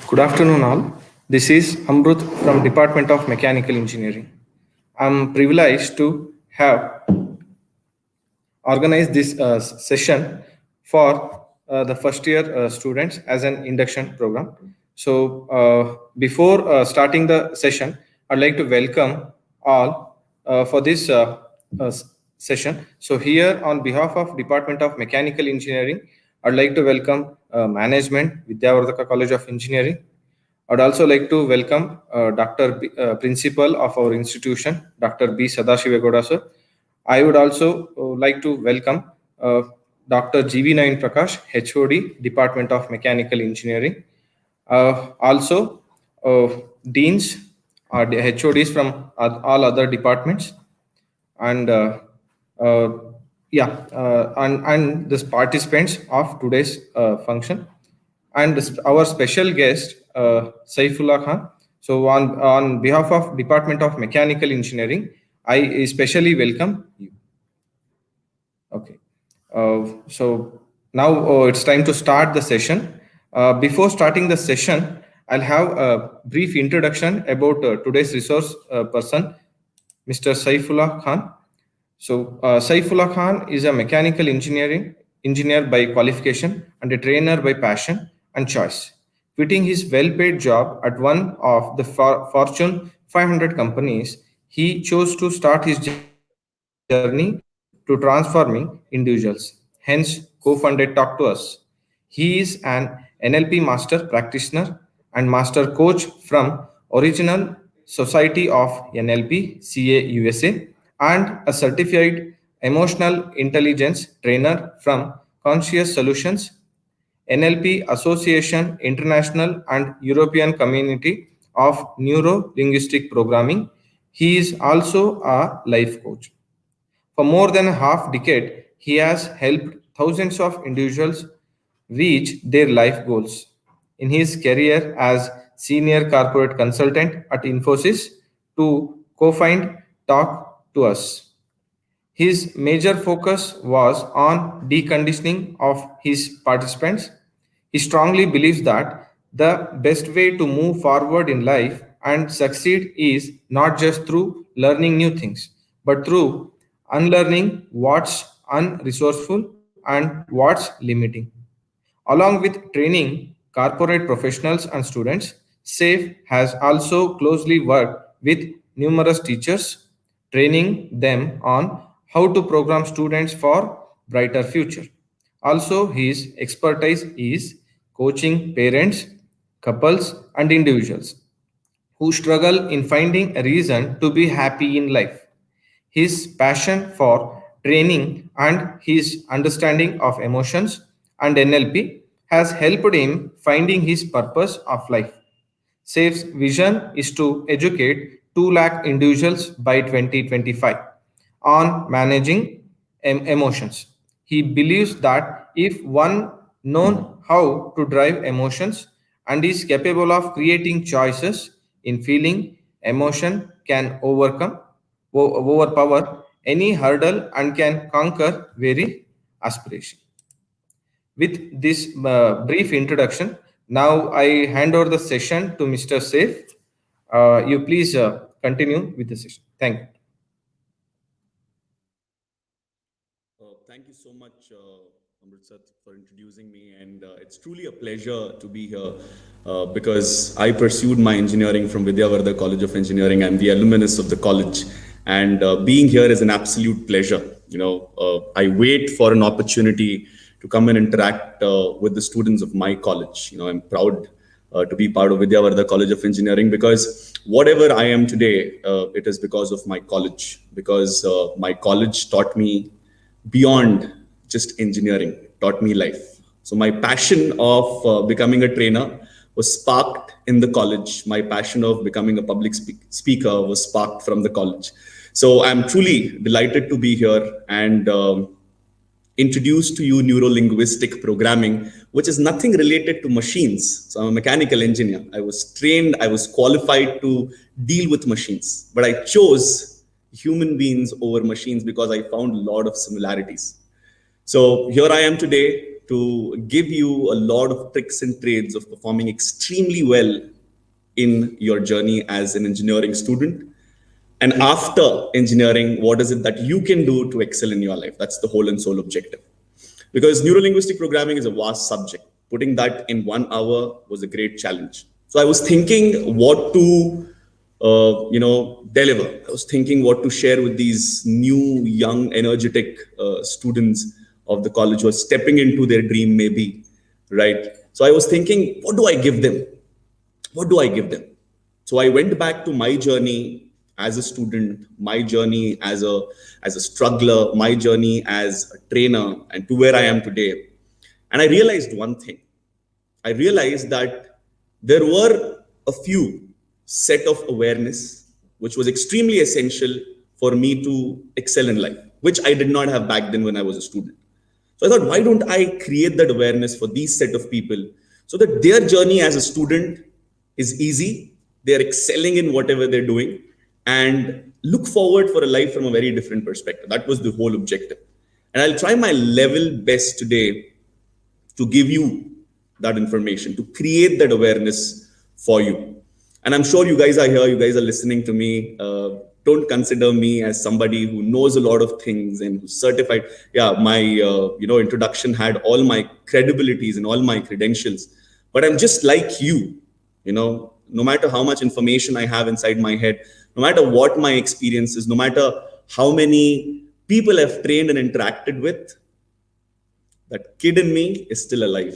Good afternoon, all. This is Amrut from Department of Mechanical Engineering. I'm privileged to have organized this session for the first year students as an induction program. So, before starting the session, I'd like to welcome all for this uh, session. So, here on behalf of Department of Mechanical Engineering, I'd like to welcome management, Vidyavardhaka College of Engineering. I'd also like to welcome Principal of our institution, Dr. B. Sadashivagoda sir. I would also like to welcome Dr. G.V. Nayan Prakash, HOD, Department of Mechanical Engineering. Also, deans or the HODs from all other departments, and uh, and the participants of today's function, and our special guest Saifullah Khan. So on behalf of Department of Mechanical Engineering, I especially welcome you. Okay. So now it's time to start the session. Before starting the session, I'll have a brief introduction about today's resource person, Mr. Saifullah Khan. So Saifullah Khan is a mechanical engineering engineer by qualification and a trainer by passion and choice. Quitting his well-paid job at one of the Fortune 500 companies, he chose to start his journey to transforming individuals. Hence, co-funded Talk to Us. He is an NLP master practitioner and master coach from original Society of NLP CA USA and a certified emotional intelligence trainer from Conscious Solutions NLP Association International and European Community of Neuro-Linguistic Programming. He is also a life coach. For more than a half decade, he has helped thousands of individuals reach their life goals. In his career as senior corporate consultant at Infosys to co-found Talk to Us. His major focus was on deconditioning of his participants. He strongly believes that the best way to move forward in life and succeed is not just through learning new things, but through unlearning what's unresourceful and what's limiting. Along with training corporate professionals and students, SAFE has also closely worked with numerous teachers, training them on how to program students for brighter future. Also, his expertise is coaching parents, couples, and individuals who struggle in finding a reason to be happy in life. His passion for training and his understanding of emotions and NLP has helped him finding his purpose of life. SAFE's vision is to educate 2 lakh individuals by 2025 on managing emotions. He believes that if one knows how to drive emotions and is capable of creating choices in feeling, emotion can overpower any hurdle and can conquer very aspiration. With this brief introduction, now I hand over the session to Mr. Saif. You please continue with the session. Thank you. Thank you so much, Amritsar, for introducing me. And it's truly a pleasure to be here because I pursued my engineering from Vidyavardhaka College of Engineering. I'm the alumnus of the college. And being here is an absolute pleasure. I wait for an opportunity to come and interact with the students of my college. I'm proud to be part of Vidyavardhaka College of Engineering because whatever I am today, it is because of my college, because my college taught me beyond just engineering, it taught me life. So my passion of becoming a trainer was sparked in the college. My passion of becoming a public speaker was sparked from the college. So I'm truly delighted to be here and introduce to you neuro-linguistic programming, which is nothing related to machines. So I'm a mechanical engineer. I was trained, I was qualified to deal with machines, but I chose human beings over machines because I found a lot of similarities. So here I am today to give you a lot of tricks and trades of performing extremely well in your journey as an engineering student. And after engineering, what is it that you can do to excel in your life? That's the whole and sole objective. Because neuro-linguistic programming is a vast subject. Putting that in 1 hour was a great challenge. So I was thinking what to deliver. I was thinking what to share with these new, young, energetic students of the college who are stepping into their dream, maybe, right? So I was thinking, what do I give them? What do I give them? So I went back to my journey as a student, my journey as a struggler, my journey as a trainer, and to where I am today. And I realized one thing. I realized that there were a few set of awareness which was extremely essential for me to excel in life, which I did not have back then when I was a student. So I thought, why don't I create that awareness for these set of people so that their journey as a student is easy, they're excelling in whatever they're doing, and look forward for a life from a very different perspective. That was the whole objective. And I'll try my level best today to give you that information, to create that awareness for you. And I'm sure you guys are here, you guys are listening to me. Don't consider me as somebody who knows a lot of things and who's certified. Yeah, my introduction had all my credibilities and all my credentials, but I'm just like you, no matter how much information I have inside my head, no matter what my experience is, no matter how many people I've trained and interacted with, that kid in me is still alive,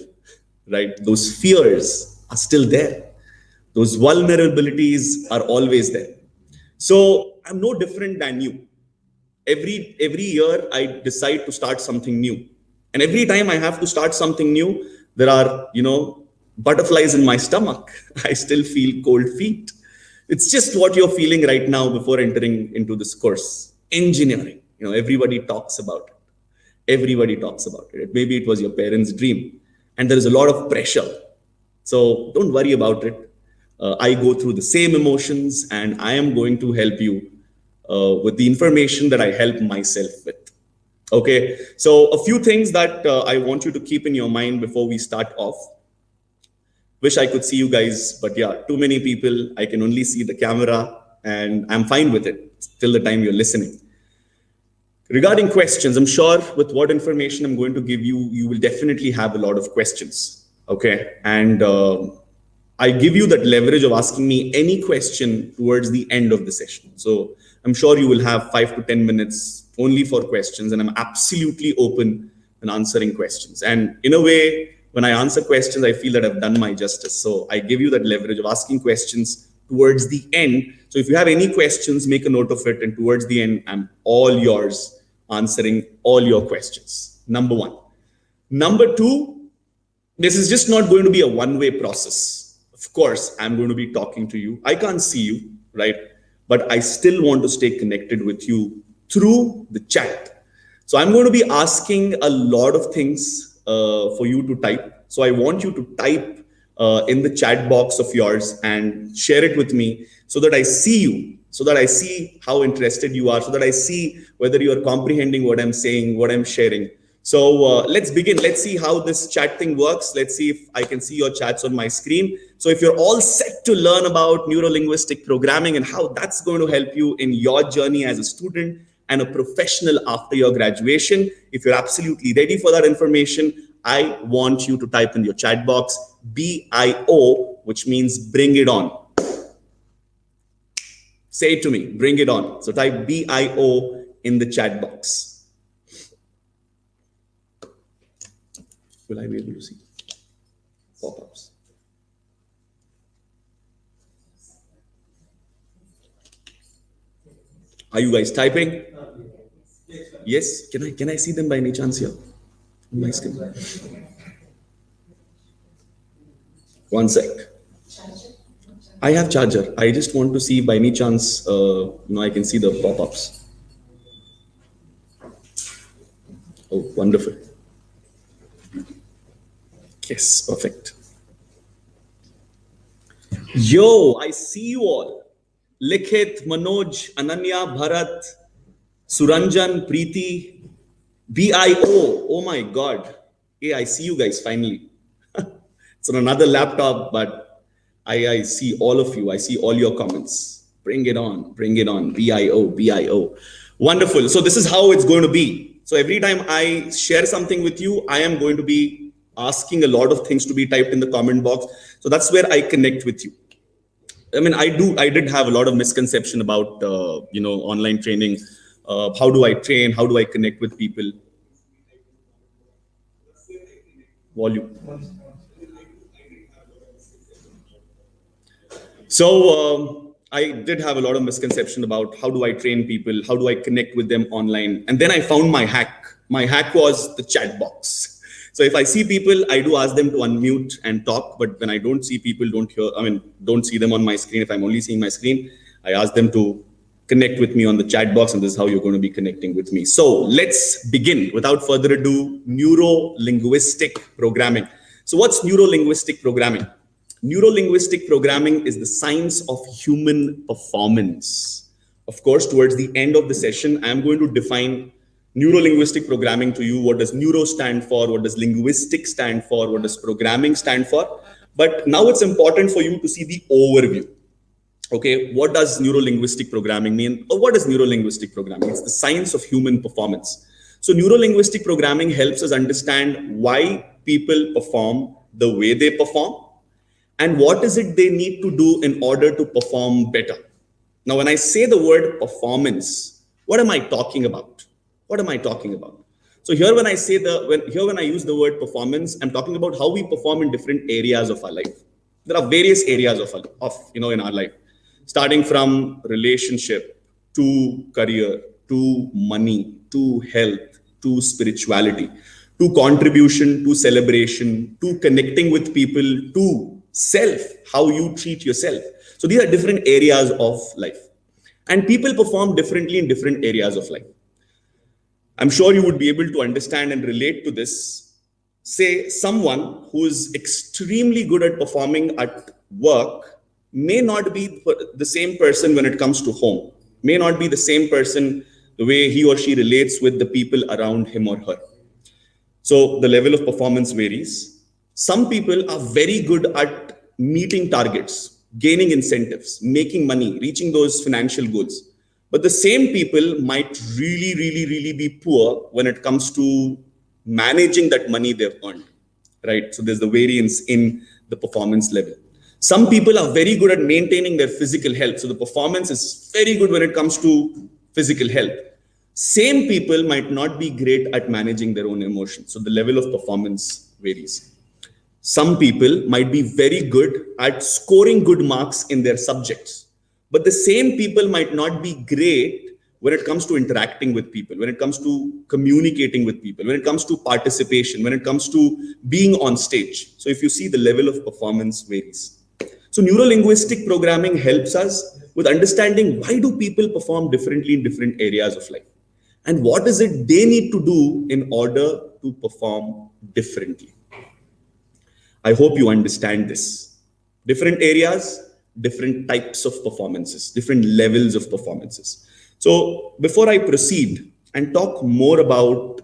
right? Those fears are still there. Those vulnerabilities are always there. So I'm no different than you. Every year I decide to start something new. And every time I have to start something new, there are, butterflies in my stomach. I still feel cold feet. It's just what you're feeling right now before entering into this course. Engineering, everybody talks about it. Everybody talks about it. Maybe it was your parents' dream. And there is a lot of pressure. So don't worry about it. I go through the same emotions, and I am going to help you with the information that I help myself with. Okay, so a few things that I want you to keep in your mind before we start off. Wish I could see you guys, but yeah, too many people. I can only see the camera, and I'm fine with it till the time you're listening. Regarding questions, I'm sure with what information I'm going to give you, you will definitely have a lot of questions. Okay, and I give you that leverage of asking me any question towards the end of the session. So I'm sure you will have 5 to 10 minutes only for questions, and I'm absolutely open in answering questions. And in a way, when I answer questions, I feel that I've done my justice. So I give you that leverage of asking questions towards the end. So if you have any questions, make a note of it. And towards the end, I'm all yours, answering all your questions. Number one. Number two, this is just not going to be a one-way process. Of course, I'm going to be talking to you. I can't see you, right? But I still want to stay connected with you through the chat. So I'm going to be asking a lot of things for you to type. So I want you to type in the chat box of yours and share it with me so that I see you, so that I see how interested you are, so that I see whether you are comprehending what I'm saying, what I'm sharing. So let's begin. Let's see how this chat thing works. Let's see if I can see your chats on my screen. So if you're all set to learn about neuro-linguistic programming and how that's going to help you in your journey as a student and a professional after your graduation, if you're absolutely ready for that information, I want you to type in your chat box BIO, which means bring it on. Say it to me, bring it on. So type BIO in the chat box. Will I be able to see pop-ups? Are you guys typing? Yes. Can I see them by any chance here on my screen? One sec. I have charger. I just want to see by any chance, I can see the pop-ups. Oh, wonderful. Yes, perfect. Yo, I see you all. Likhit, Manoj, Ananya, Bharat, Suranjan, Preeti, BIO. Oh my God. Hey, I see you guys finally. It's on another laptop, but I see all of you. I see all your comments. Bring it on, bring it on. BIO, BIO. Wonderful. So this is how it's going to be. So every time I share something with you, I am going to be asking a lot of things to be typed in the comment box. So that's where I connect with you. I mean, I did have a lot of misconception about, online training. How do I train? How do I connect with people? Volume. So I did have a lot of misconception about how do I train people, how do I connect with them online, and then I found my hack. My hack was the chat box. So if I see people, I do ask them to unmute and talk. But when I don't see people, don't see them on my screen. If I'm only seeing my screen, I ask them to connect with me on the chat box, and this is how you're going to be connecting with me. So let's begin. Without further ado, neuro-linguistic programming. So what's neuro-linguistic programming? Neuro-linguistic programming is the science of human performance. Of course, towards the end of the session, I am going to define neuro-linguistic programming to you. What does neuro stand for? What does linguistic stand for? What does programming stand for? But now it's important for you to see the overview. Okay, what does neuro-linguistic programming mean? Or what is neuro-linguistic programming? It's the science of human performance. So neuro-linguistic programming helps us understand why people perform the way they perform, and what is it they need to do in order to perform better. Now, when I say the word performance, what am I talking about? What am I talking about? So here, when I use the word performance, I'm talking about how we perform in different areas of our life. There are various areas in our life, starting from relationship to career to money to health to spirituality to contribution to celebration to connecting with people to self, how you treat yourself. So these are different areas of life, and people perform differently in different areas of life. I'm sure you would be able to understand and relate to this. Say someone who is extremely good at performing at work may not be the same person when it comes to home, may not be the same person the way he or she relates with the people around him or her. So the level of performance varies. Some people are very good at meeting targets, gaining incentives, making money, reaching those financial goals. But the same people might really, really, really be poor when it comes to managing that money they've earned, right? So there's the variance in the performance level. Some people are very good at maintaining their physical health. So the performance is very good when it comes to physical health. Same people might not be great at managing their own emotions. So the level of performance varies. Some people might be very good at scoring good marks in their subjects, but the same people might not be great when it comes to interacting with people, when it comes to communicating with people, when it comes to participation, when it comes to being on stage. So if you see, the level of performance varies. So neuro-linguistic programming helps us with understanding why do people perform differently in different areas of life, and what is it they need to do in order to perform differently. I hope you understand this. Different areas, different types of performances, different levels of performances. So before I proceed and talk more about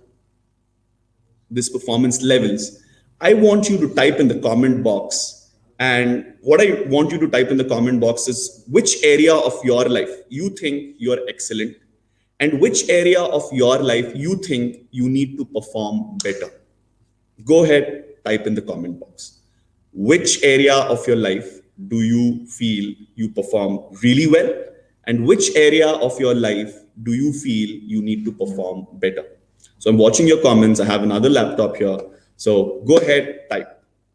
this performance levels, I want you to type in the comment box. And what I want you to type in the comment box is which area of your life you think you're excellent, and which area of your life you think you need to perform better. Go ahead, type in the comment box. Which area of your life do you feel you perform really well? And which area of your life do you feel you need to perform better? So I'm watching your comments. I have another laptop here. So go ahead, type.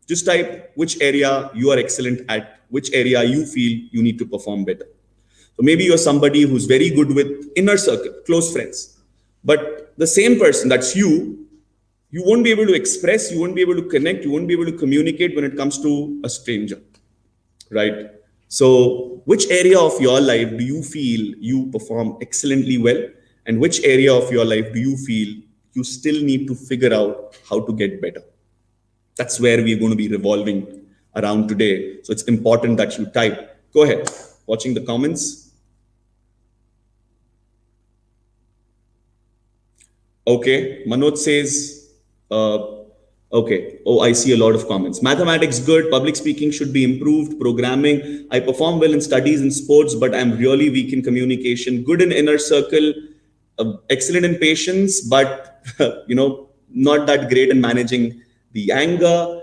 Just type which area you are excellent at, which area you feel you need to perform better. So maybe you're somebody who's very good with inner circle, close friends, but the same person, that's you won't be able to express, you won't be able to connect, you won't be able to communicate when it comes to a stranger, right? So which area of your life do you feel you perform excellently well? And which area of your life do you feel you still need to figure out how to get better? That's where we're going to be revolving around today. So it's important that you type. Go ahead, watching the comments. Okay, Manoj says, Okay. Oh, I see a lot of comments. Mathematics good. Public speaking should be improved. Programming. I perform well in studies and sports, but I'm really weak in communication. Good in inner circle. Excellent in patience, but not that great in managing the anger.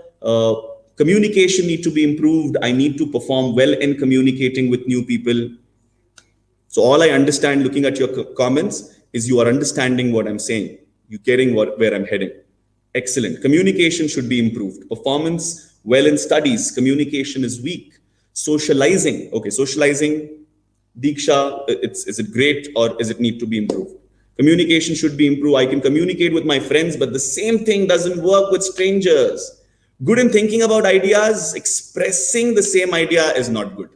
Communication need to be improved. I need to perform well in communicating with new people. So all I understand looking at your comments is you are understanding what I'm saying. You're getting where I'm heading. Excellent. Communication should be improved. Performance well in studies. Communication is weak. Socializing. Okay, socializing. Diksha, is it great or is it need to be improved? Communication should be improved. I can communicate with my friends, but the same thing doesn't work with strangers. Good in thinking about ideas. Expressing the same idea is not good.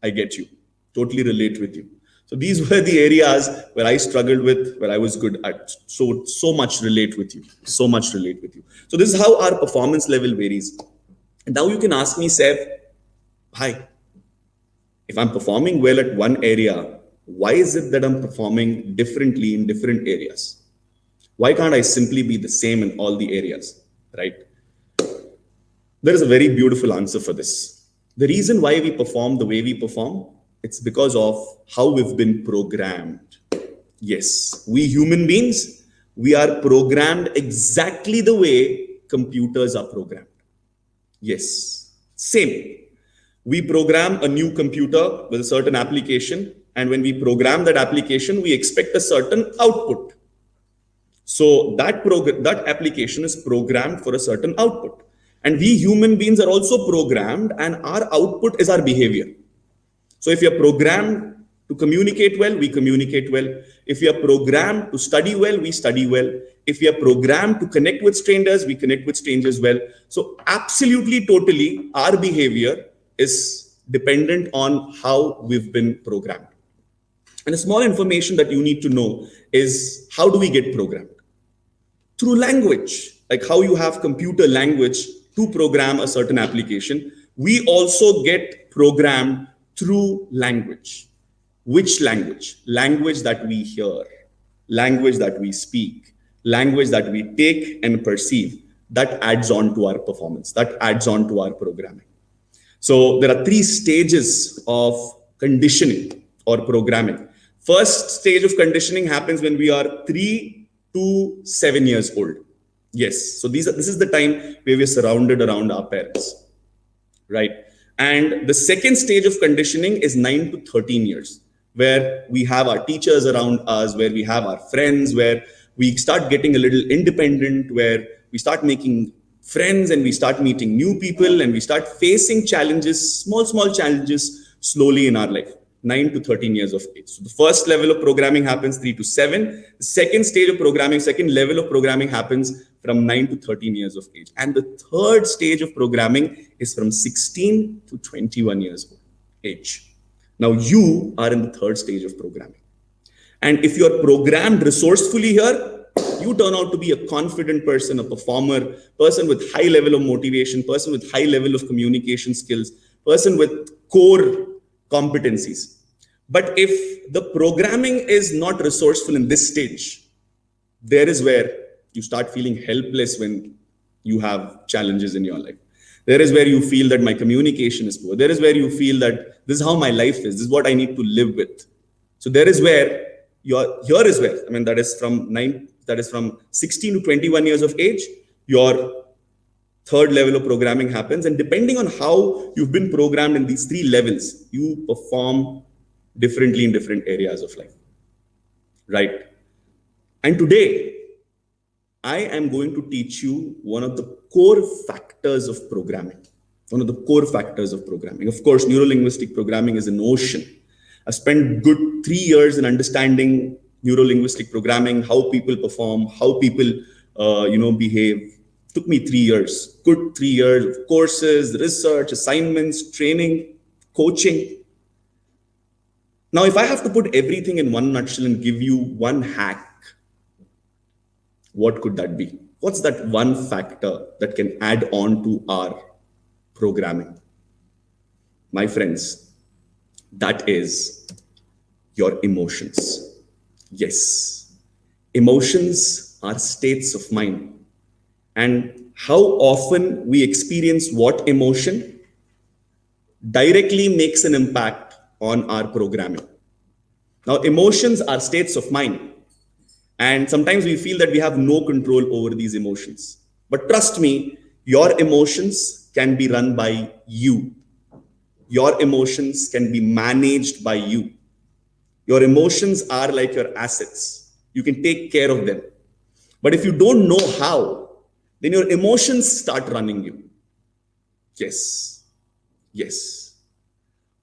I get you. Totally relate with you. So these were the areas where I struggled with, where I was good at. So much relate with you. So much relate with you. So this is how our performance level varies. And now you can ask me, Seb, hi, if I'm performing well at one area, why is it that I'm performing differently in different areas? Why can't I simply be the same in all the areas, right? There is a very beautiful answer for this. The reason why we perform the way we perform, it's because of how we've been programmed. Yes, we human beings, we are programmed exactly the way computers are programmed. Yes, same. We program a new computer with a certain application, and when we program that application, we expect a certain output. So that application is programmed for a certain output. And we human beings are also programmed, and our output is our behavior. So if you're programmed to communicate well, we communicate well. If you're programmed to study well, we study well. If you're programmed to connect with strangers, we connect with strangers well. So absolutely, totally, our behavior is dependent on how we've been programmed. And a small information that you need to know is, how do we get programmed? Through language, like how you have computer language to program a certain application. We also get programmed through language. Which language? Language that we hear, language that we speak, language that we take and perceive. That adds on to our performance, that adds on to our programming. So there are 3 stages of conditioning or programming. First stage of conditioning happens when we are 3 to 7 years old. Yes, so this is the time where we're surrounded around our parents, right? And the second stage of conditioning is 9 to 13 years, where we have our teachers around us, where we have our friends, where we start getting a little independent, where we start making friends and we start meeting new people and we start facing challenges, small challenges slowly in our life. 9 to 13 years of age. So the first level of programming happens 3 to 7. The second stage of programming, second level of programming happens from 9 to 13 years of age. And the third stage of programming is from 16 to 21 years of age. Now you are in the third stage of programming. And if you're programmed resourcefully here, you turn out to be a confident person, a performer, person with high level of motivation, person with high level of communication skills, person with core competencies. But if the programming is not resourceful in this stage, there is where you start feeling helpless when you have challenges in your life. There is where you feel that my communication is poor. There is where you feel that this is how my life is. This is what I need to live with. So there is where here is where, that is from 16 to 21 years of age, your third level of programming happens. And depending on how you've been programmed in these 3 levels, you perform differently in different areas of life, right? And today, I am going to teach you one of the core factors of programming. One of the core factors of programming. Of course, neuro-linguistic programming is an ocean. I spent good 3 years in understanding neuro-linguistic programming, how people perform, how people, behave. Took me 3 years, good 3 years of courses, research, assignments, training, coaching. Now, if I have to put everything in one nutshell and give you one hack, what could that be? What's that one factor that can add on to our programming? My friends, that is your emotions. Yes, emotions are states of mind. And how often we experience what emotion directly makes an impact on our programming. Now, emotions are states of mind, and sometimes we feel that we have no control over these emotions. But trust me, your emotions can be run by you. Your emotions can be managed by you. Your emotions are like your assets. You can take care of them. But if you don't know how, then your emotions start running you. Yes, yes.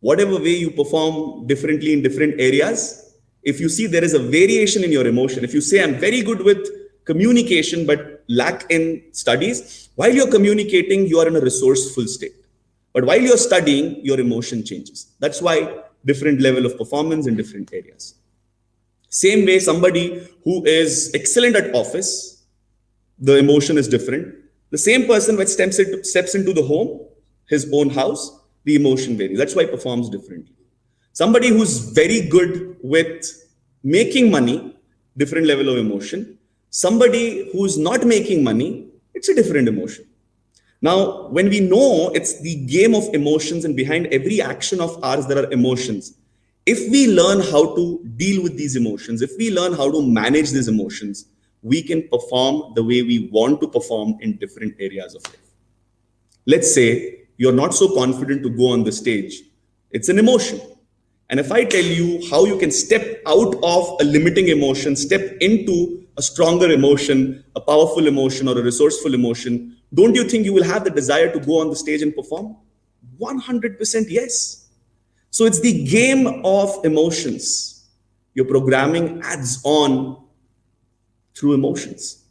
Whatever way you perform differently in different areas, if you see there is a variation in your emotion, if you say, I'm very good with communication but lack in studies, while you're communicating, you are in a resourceful state. But while you're studying, your emotion changes. That's why different level of performance in different areas. Same way, somebody who is excellent at office, the emotion is different. The same person which steps into the home, his own house, the emotion varies. That's why he performs differently. Somebody who's very good with making money, different level of emotion. Somebody who's not making money, it's a different emotion. Now, when we know it's the game of emotions and behind every action of ours, there are emotions. If we learn how to deal with these emotions, if we learn how to manage these emotions, we can perform the way we want to perform in different areas of life. Let's say you're not so confident to go on the stage. It's an emotion. And if I tell you how you can step out of a limiting emotion, step into a stronger emotion, a powerful emotion, or a resourceful emotion, don't you think you will have the desire to go on the stage and perform? 100% yes. So it's the game of emotions. Your programming adds on through emotions.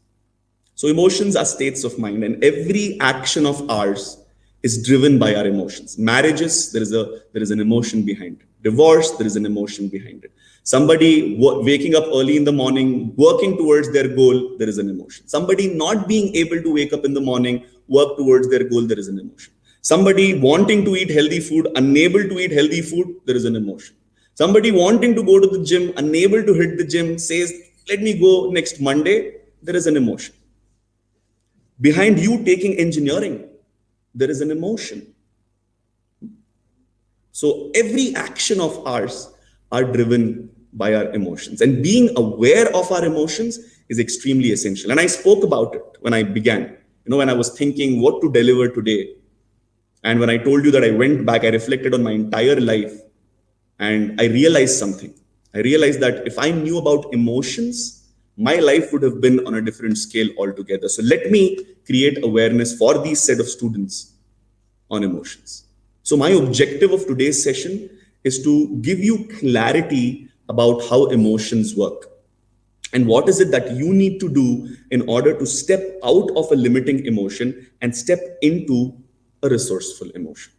So emotions are states of mind, and every action of ours is driven by our emotions. Marriages, there is an emotion behind it. Divorce, there is an emotion behind it. Somebody waking up early in the morning, working towards their goal, there is an emotion. Somebody not being able to wake up in the morning, work towards their goal, there is an emotion. Somebody wanting to eat healthy food, unable to eat healthy food, there is an emotion. Somebody wanting to go to the gym, unable to hit the gym, says, let me go next Monday, there is an emotion. Behind you taking engineering, there is an emotion. So every action of ours are driven by our emotions. And being aware of our emotions is extremely essential. And I spoke about it when I began, when I was thinking what to deliver today. And when I told you that I went back, I reflected on my entire life and I realized something. I realized that if I knew about emotions, my life would have been on a different scale altogether. So let me create awareness for these set of students on emotions. So my objective of today's session is to give you clarity about how emotions work and what is it that you need to do in order to step out of a limiting emotion and step into a resourceful emotion.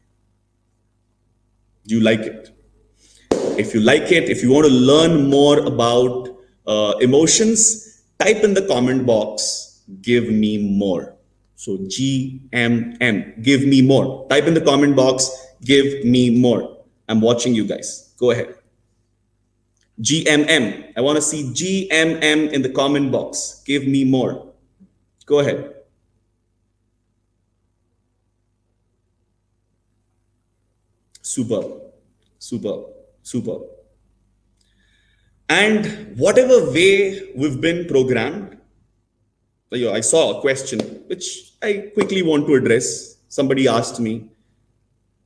Do you like it? If you like it, if you want to learn more about emotions, type in the comment box, give me more. So GMM, give me more. Type in the comment box, give me more. I'm watching you guys. Go ahead. GMM. I want to see GMM in the comment box. Give me more. Go ahead. Super, super, super. And whatever way we've been programmed, I saw a question which I quickly want to address. Somebody asked me,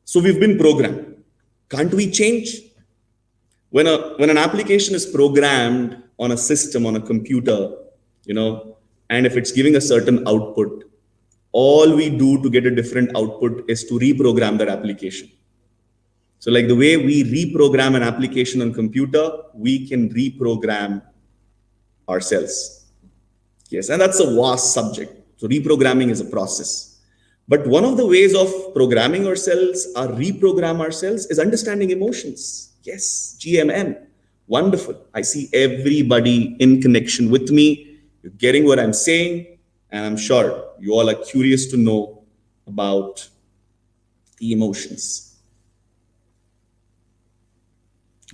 so we've been programmed. Can't we change? When an application is programmed on a system, on a computer, and if it's giving a certain output, all we do to get a different output is to reprogram that application. So like the way we reprogram an application on computer, we can reprogram ourselves. Yes, and that's a vast subject. So reprogramming is a process. But one of the ways of programming ourselves or reprogram ourselves is understanding emotions. Yes, GMM. Wonderful. I see everybody in connection with me. You're getting what I'm saying. And I'm sure you all are curious to know about the emotions.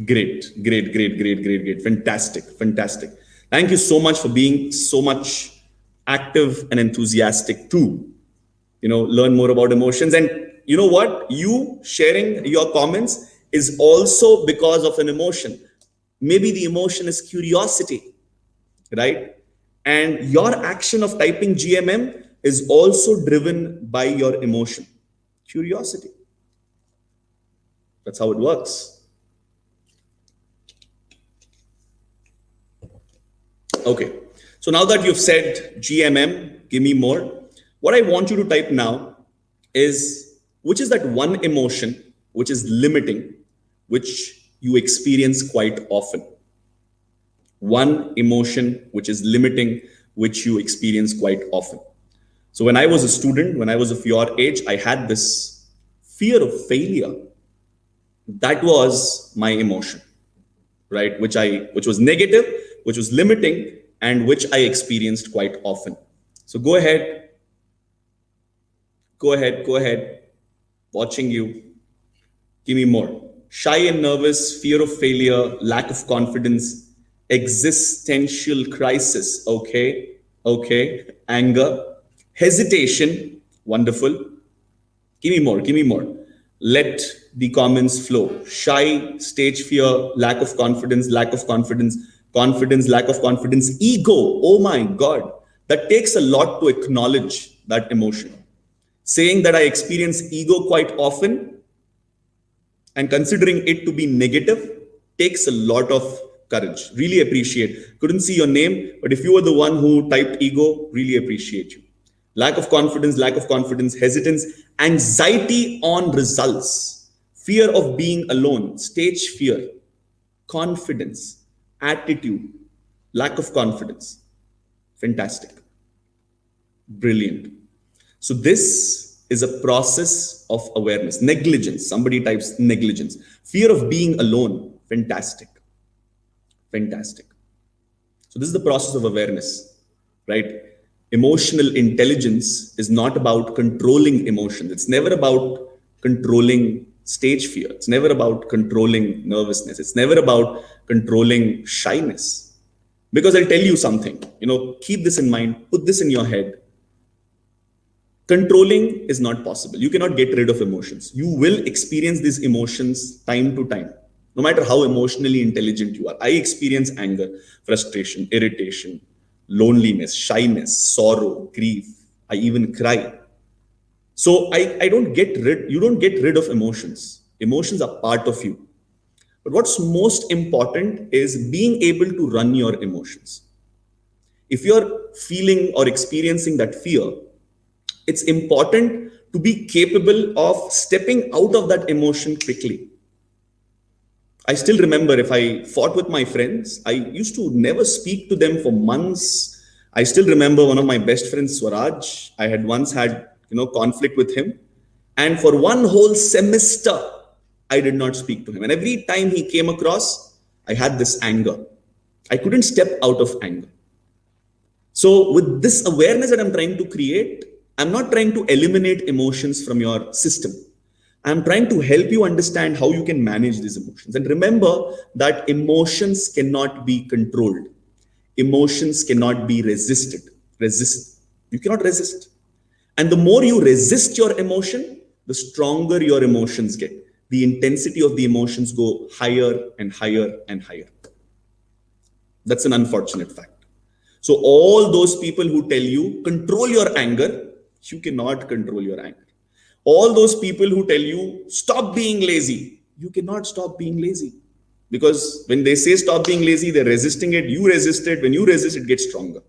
Great, great, great, great, great, great. Fantastic, fantastic. Thank you so much for being so much active and enthusiastic too. Learn more about emotions. And you know what? You sharing your comments is also because of an emotion. Maybe the emotion is curiosity, right? And your action of typing GMM is also driven by your emotion, curiosity. That's how it works. Okay. So now that you've said GMM, give me more. What I want you to type now is, which is that one emotion which is limiting, which you experience quite often. One emotion which is limiting, which you experience quite often. So when I was a student, when I was of your age, I had this fear of failure. That was my emotion, right? Which was negative, which was limiting, and which I experienced quite often. So go ahead. Watching you. Give me more. Shy and nervous, fear of failure, lack of confidence, existential crisis. Okay. Anger, hesitation. Wonderful. Give me more. Let the comments flow. Shy, stage fear, lack of confidence, confidence, lack of confidence, ego. Oh my God. That takes a lot to acknowledge that emotion. Saying that I experience ego quite often and considering it to be negative takes a lot of courage. Really appreciate. Couldn't see your name, but if you were the one who typed ego, really appreciate you. Lack of confidence, hesitance, anxiety on results, fear of being alone, stage fear, confidence, attitude, lack of confidence. Fantastic. Brilliant. So this is a process of awareness. Negligence. Somebody types negligence. Fear of being alone. Fantastic. So this is the process of awareness, right? Emotional intelligence is not about controlling emotions. It's never about controlling stage fear. It's never about controlling nervousness. It's never about controlling shyness. Because I'll tell you something, keep this in mind, put this in your head. Controlling is not possible. You cannot get rid of emotions. You will experience these emotions time to time, no matter how emotionally intelligent you are. I experience anger, frustration, irritation, loneliness, shyness, sorrow, grief. I even cry. So you don't get rid of emotions. Emotions are part of you. But what's most important is being able to run your emotions. If you're feeling or experiencing that fear, it's important to be capable of stepping out of that emotion quickly. I still remember if I fought with my friends, I used to never speak to them for months. I still remember one of my best friends, Swaraj. I had once had, conflict with him. And for one whole semester, I did not speak to him. And every time he came across, I had this anger. I couldn't step out of anger. So with this awareness that I'm trying to create, I'm not trying to eliminate emotions from your system. I'm trying to help you understand how you can manage these emotions. And remember that emotions cannot be controlled. Emotions cannot be resisted. You cannot resist. And the more you resist your emotion, the stronger your emotions get. The intensity of the emotions go higher and higher and higher. That's an unfortunate fact. So all those people who tell you, control your anger, you cannot control your anger. All those people who tell you, stop being lazy, you cannot stop being lazy. Because when they say stop being lazy, they're resisting it, you resist it. When you resist, it gets stronger.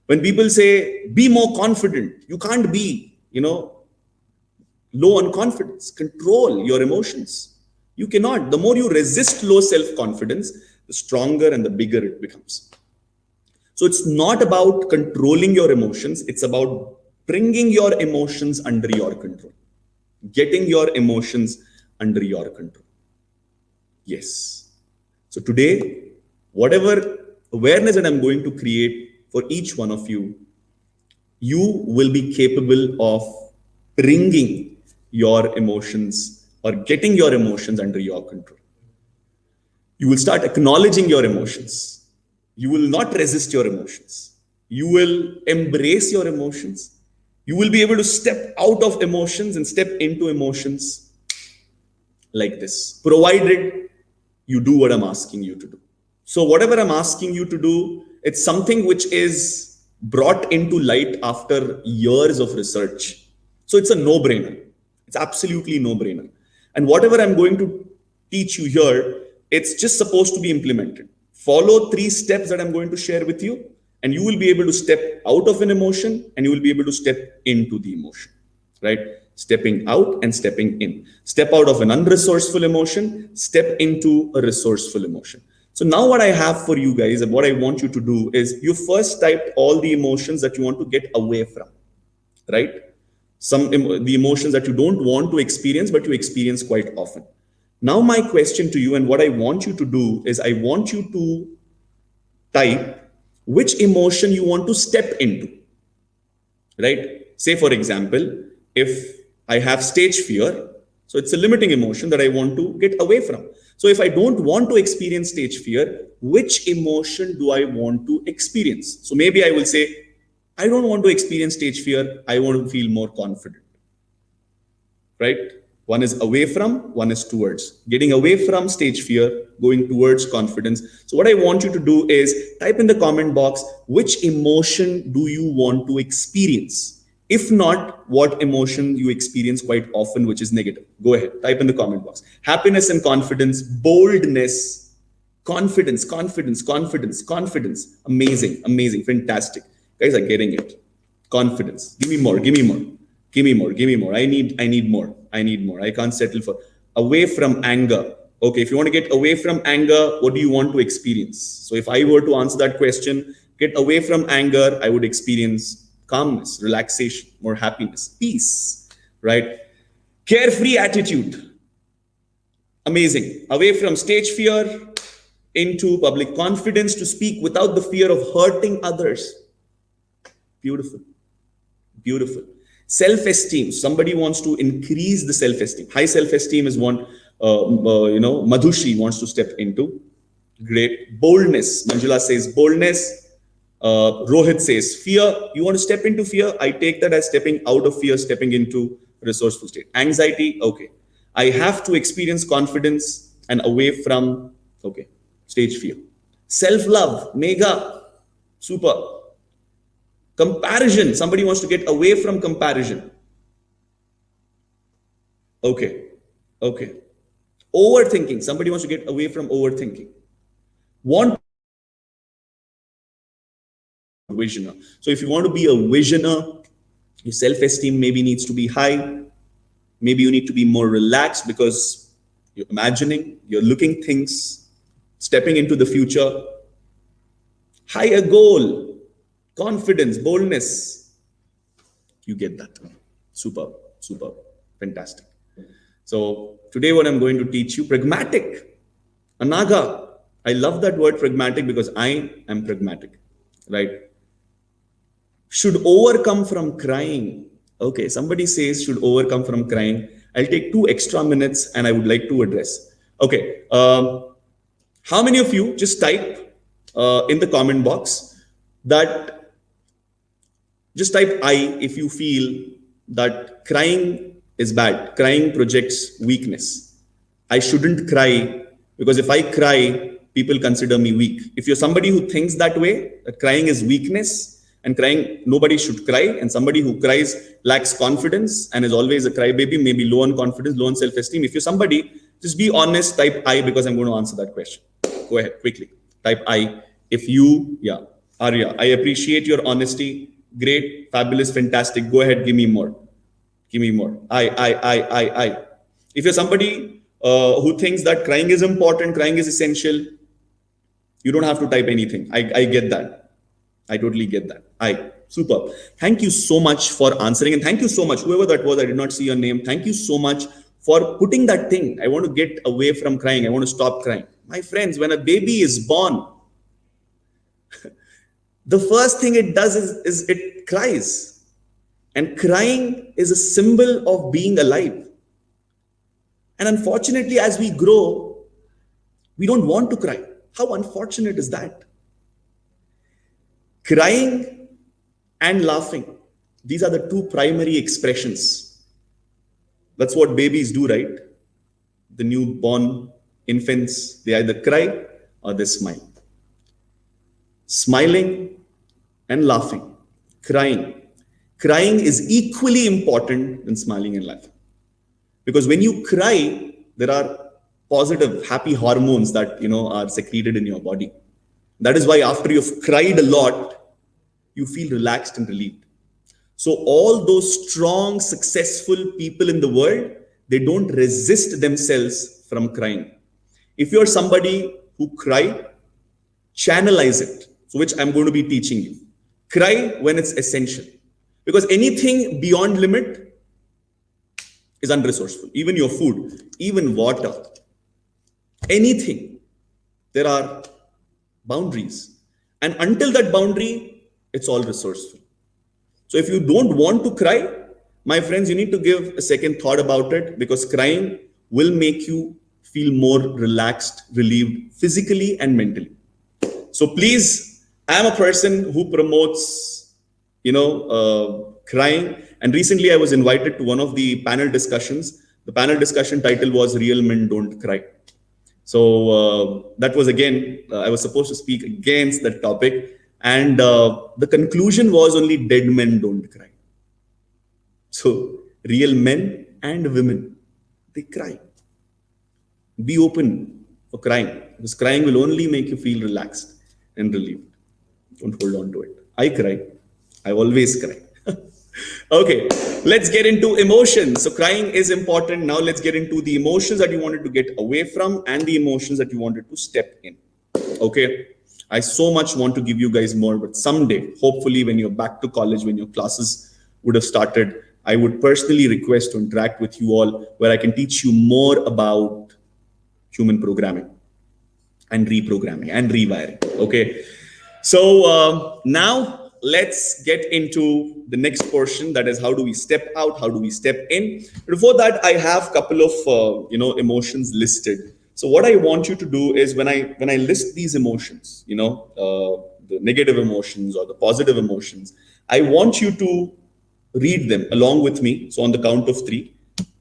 When people say, be more confident, you can't be, low on confidence. Control your emotions. You cannot. The more you resist low self-confidence, the stronger and the bigger it becomes. So it's not about controlling your emotions. It's about bringing your emotions under your control. Getting your emotions under your control. Yes. So today, whatever awareness that I'm going to create for each one of you, you will be capable of bringing your emotions or getting your emotions under your control. You will start acknowledging your emotions. You will not resist your emotions. You will embrace your emotions. You will be able to step out of emotions and step into emotions like this, provided you do what I'm asking you to do. So, whatever I'm asking you to do, it's something which is brought into light after years of research. So, it's a no brainer. It's absolutely no brainer. And whatever I'm going to teach you here, it's just supposed to be implemented. Follow 3 steps that I'm going to share with you, and you will be able to step out of an emotion and you will be able to step into the emotion, right? Stepping out and stepping in. Step out of an unresourceful emotion, step into a resourceful emotion. So now what I have for you guys and what I want you to do is you first type all the emotions that you want to get away from, right? The emotions that you don't want to experience, but you experience quite often. Now my question to you and what I want you to do is I want you to type which emotion you want to step into, right? Say, for example, if I have stage fear, so it's a limiting emotion that I want to get away from. So if I don't want to experience stage fear, which emotion do I want to experience? So maybe I will say, I don't want to experience stage fear. I want to feel more confident, right? One is away from, one is towards. Getting away from stage fear, going towards confidence. So what I want you to do is type in the comment box, which emotion do you want to experience? If not, what emotion you experience quite often, which is negative. Go ahead, type in the comment box. Happiness and confidence, boldness, confidence, confidence, confidence, confidence. Amazing, amazing, fantastic. Guys are getting it. Confidence. Give me more, give me more, give me more, give me more. I need more. I need more. I can't settle for. Away from anger. Okay, if you want to get away from anger, what do you want to experience? So if I were to answer that question, get away from anger, I would experience calmness, relaxation, more happiness, peace, right? Carefree attitude. Amazing. Away from stage fear into public confidence to speak without the fear of hurting others. Beautiful. Beautiful. Self-esteem. Somebody wants to increase the self-esteem. High self-esteem is one, Madhushri wants to step into. Great. Boldness. Manjula says boldness. Rohit says fear. You want to step into fear? I take that as stepping out of fear, stepping into resourceful state. Anxiety. Okay. I have to experience confidence and away from, okay, stage fear. Self-love. Mega. Super. Comparison. Somebody wants to get away from comparison. Okay. Okay. Overthinking. Somebody wants to get away from overthinking. Want visioner. So if you want to be a visioner, your self-esteem maybe needs to be high. Maybe you need to be more relaxed because you're imagining, you're looking things, stepping into the future. Higher goal, confidence, boldness. You get that. Superb, superb, fantastic. So today what I'm going to teach you, pragmatic, anaga. I love that word pragmatic because I am pragmatic, right? Should overcome from crying. Okay, somebody says should overcome from crying. I'll take 2 extra minutes and I would like to address. Okay, how many of you just type in the comment box that, just type I if you feel that crying is bad. Crying projects weakness. I shouldn't cry because if I cry, people consider me weak. If you're somebody who thinks that way, that crying is weakness, and crying, nobody should cry, and somebody who cries lacks confidence and is always a crybaby, maybe low on confidence, low on self-esteem. If you're somebody, just be honest, type I because I'm going to answer that question. Go ahead, quickly. Type I. If you, yeah, Arya, I appreciate your honesty. Great, fabulous, fantastic. Go ahead, give me more. Give me more. I. If you're somebody who thinks that crying is important, crying is essential, you don't have to type anything. I get that. I totally get that. Super. Thank you so much for answering. And thank you so much, whoever that was, I did not see your name. Thank you so much for putting that thing. I want to get away from crying. I want to stop crying. My friends, when a baby is born, the first thing it does is it cries. And crying is a symbol of being alive. And unfortunately, as we grow, we don't want to cry. How unfortunate is that? Crying and laughing, these are the two primary expressions. That's what babies do, right? The newborn infants, they either cry or they smile. Smiling and laughing, crying. Crying is equally important than smiling and laughing. Because when you cry, there are positive, happy hormones that are secreted in your body. That is why after you've cried a lot, you feel relaxed and relieved. So all those strong, successful people in the world, they don't resist themselves from crying. If you're somebody who cry, channelize it. So which I'm going to be teaching you. Cry when it's essential. Because anything beyond limit is unresourceful. Even your food, even water, anything. There are boundaries. And until that boundary, it's all resourceful. So if you don't want to cry, my friends, you need to give a second thought about it, because crying will make you feel more relaxed, relieved, physically and mentally. So please, I'm a person who promotes, crying. And recently I was invited to one of the panel discussions. The panel discussion title was Real Men Don't Cry. So that was again, I was supposed to speak against that topic. And the conclusion was only dead men don't cry. So real men and women, they cry. Be open for crying, because crying will only make you feel relaxed and relieved. Don't hold on to it. I cry. I always cry. Okay, let's get into emotions. So crying is important. Now let's get into the emotions that you wanted to get away from and the emotions that you wanted to step in. Okay. I so much want to give you guys more, but someday, hopefully when you're back to college, when your classes would have started, I would personally request to interact with you all, where I can teach you more about human programming and reprogramming and rewiring. Okay. So now let's get into the next portion. That is, how do we step out? How do we step in? Before that, I have a couple of, emotions listed. So what I want you to do is, when I list these emotions, the negative emotions or the positive emotions, I want you to read them along with me. So on the count of 3,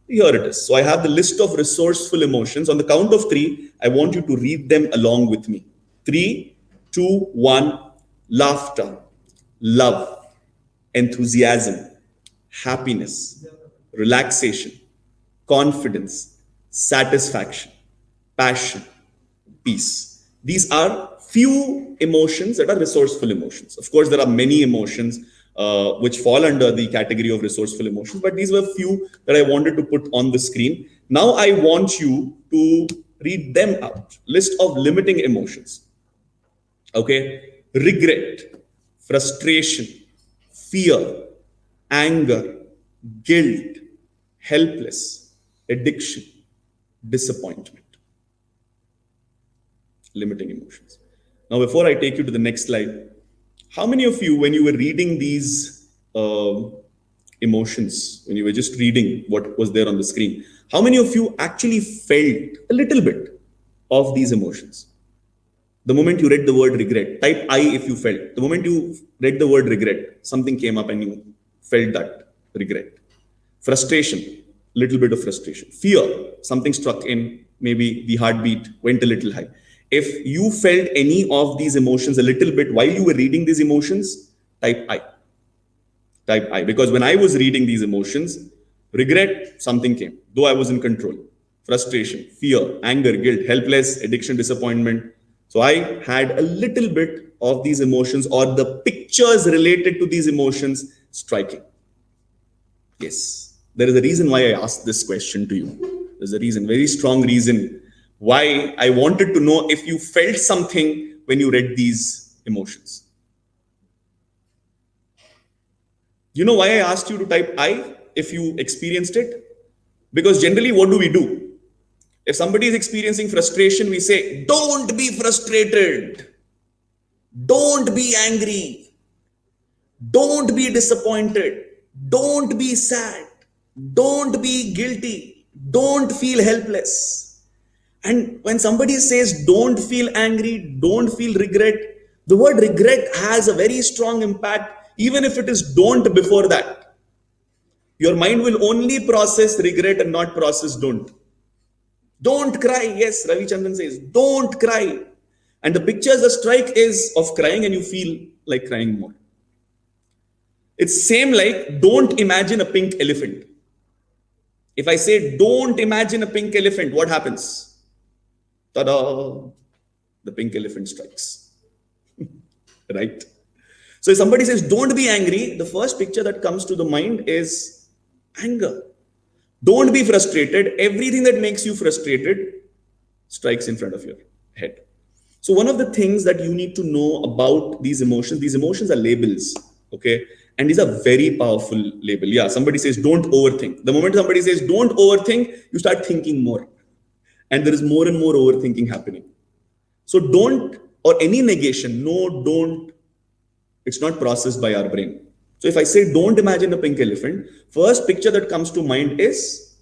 here it is. So I have the list of resourceful emotions. On the count of 3, I want you to read them along with me. 3, 2, 1, laughter, love, enthusiasm, happiness, relaxation, confidence, satisfaction, passion, peace. These are few emotions that are resourceful emotions. Of course, there are many emotions which fall under the category of resourceful emotions, but these were few that I wanted to put on the screen. Now I want you to read them out. List of limiting emotions. Okay. Regret, frustration, fear, anger, guilt, helpless, addiction, disappointment. Limiting emotions. Now, before I take you to the next slide, how many of you, when you were reading these emotions, when you were just reading what was there on the screen, how many of you actually felt a little bit of these emotions? The moment you read the word regret, type I if you felt. The moment you read the word regret, something came up and you felt that regret. Frustration, little bit of frustration. Fear, something struck in, maybe the heartbeat went a little high. If you felt any of these emotions a little bit while you were reading these emotions, type I. Type I. Because when I was reading these emotions, regret, something came, though I was in control. Frustration, fear, anger, guilt, helpless, addiction, disappointment. So I had a little bit of these emotions, or the pictures related to these emotions striking. Yes, there is a reason why I asked this question to you. There's a reason, very strong reason why I wanted to know if you felt something when you read these emotions. You know why I asked you to type I if you experienced it? Because generally, what do? If somebody is experiencing frustration, we say, don't be frustrated. Don't be angry. Don't be disappointed. Don't be sad. Don't be guilty. Don't feel helpless. And when somebody says, don't feel angry, don't feel regret, The word regret has a very strong impact, even if it is don't before that. Your mind will only process regret and not process don't. Don't cry. Yes, Ravi Chandran says, don't cry. And the picture the strike is of crying and you feel like crying more. It's same like don't imagine a pink elephant. If I say don't imagine a pink elephant, what happens? Ta-da! The pink elephant strikes. Right? So if somebody says don't be angry, the first picture that comes to the mind is anger. Don't be frustrated. Everything that makes you frustrated strikes in front of your head. So one of the things that you need to know about these emotions are labels, okay? And these are very powerful label. Yeah, somebody says don't overthink. The moment somebody says don't overthink, you start thinking more. And there is more and more overthinking happening. So don't, or any negation, no, don't, it's not processed by our brain. So if I say don't imagine a pink elephant, first picture that comes to mind is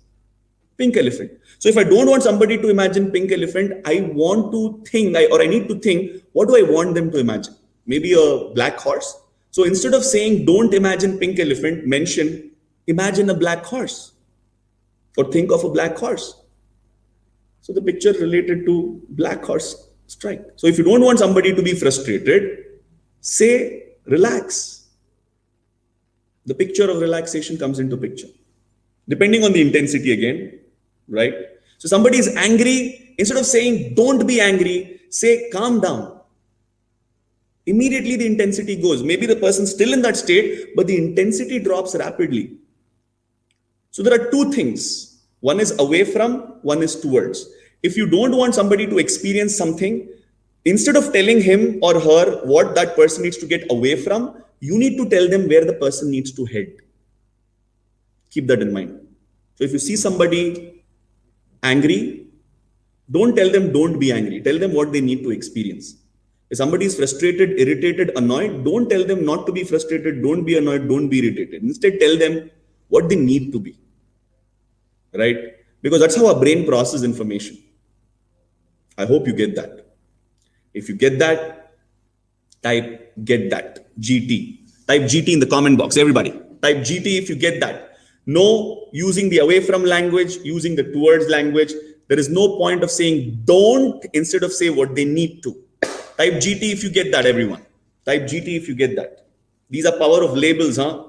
pink elephant. So if I don't want somebody to imagine pink elephant, I want to think, or I need to think, what do I want them to imagine? Maybe a black horse. So instead of saying don't imagine pink elephant, mention imagine a black horse, or think of a black horse. So the picture related to black horse strike. So if you don't want somebody to be frustrated, say relax. The picture of relaxation comes into picture, depending on the intensity again, right? So somebody is angry, instead of saying don't be angry, say calm down. Immediately the intensity goes. Maybe the person's still in that state, but the intensity drops rapidly. So there are two things. One is away from, one is towards. If you don't want somebody to experience something, instead of telling him or her what that person needs to get away from, you need to tell them where the person needs to head. Keep that in mind. So if you see somebody angry, don't tell them don't be angry. Tell them what they need to experience. If somebody is frustrated, irritated, annoyed, don't tell them not to be frustrated, don't be annoyed, don't be irritated. Instead, tell them what they need to be. Right? Because that's how our brain processes information. I hope you get that. If you get that, type get that, GT. Type GT in the comment box, everybody. Type GT if you get that. No using the away from language, using the towards language. There is no point of saying don't instead of say what they need to. Type GT if you get that, everyone. Type GT if you get that. These are power of labels, huh?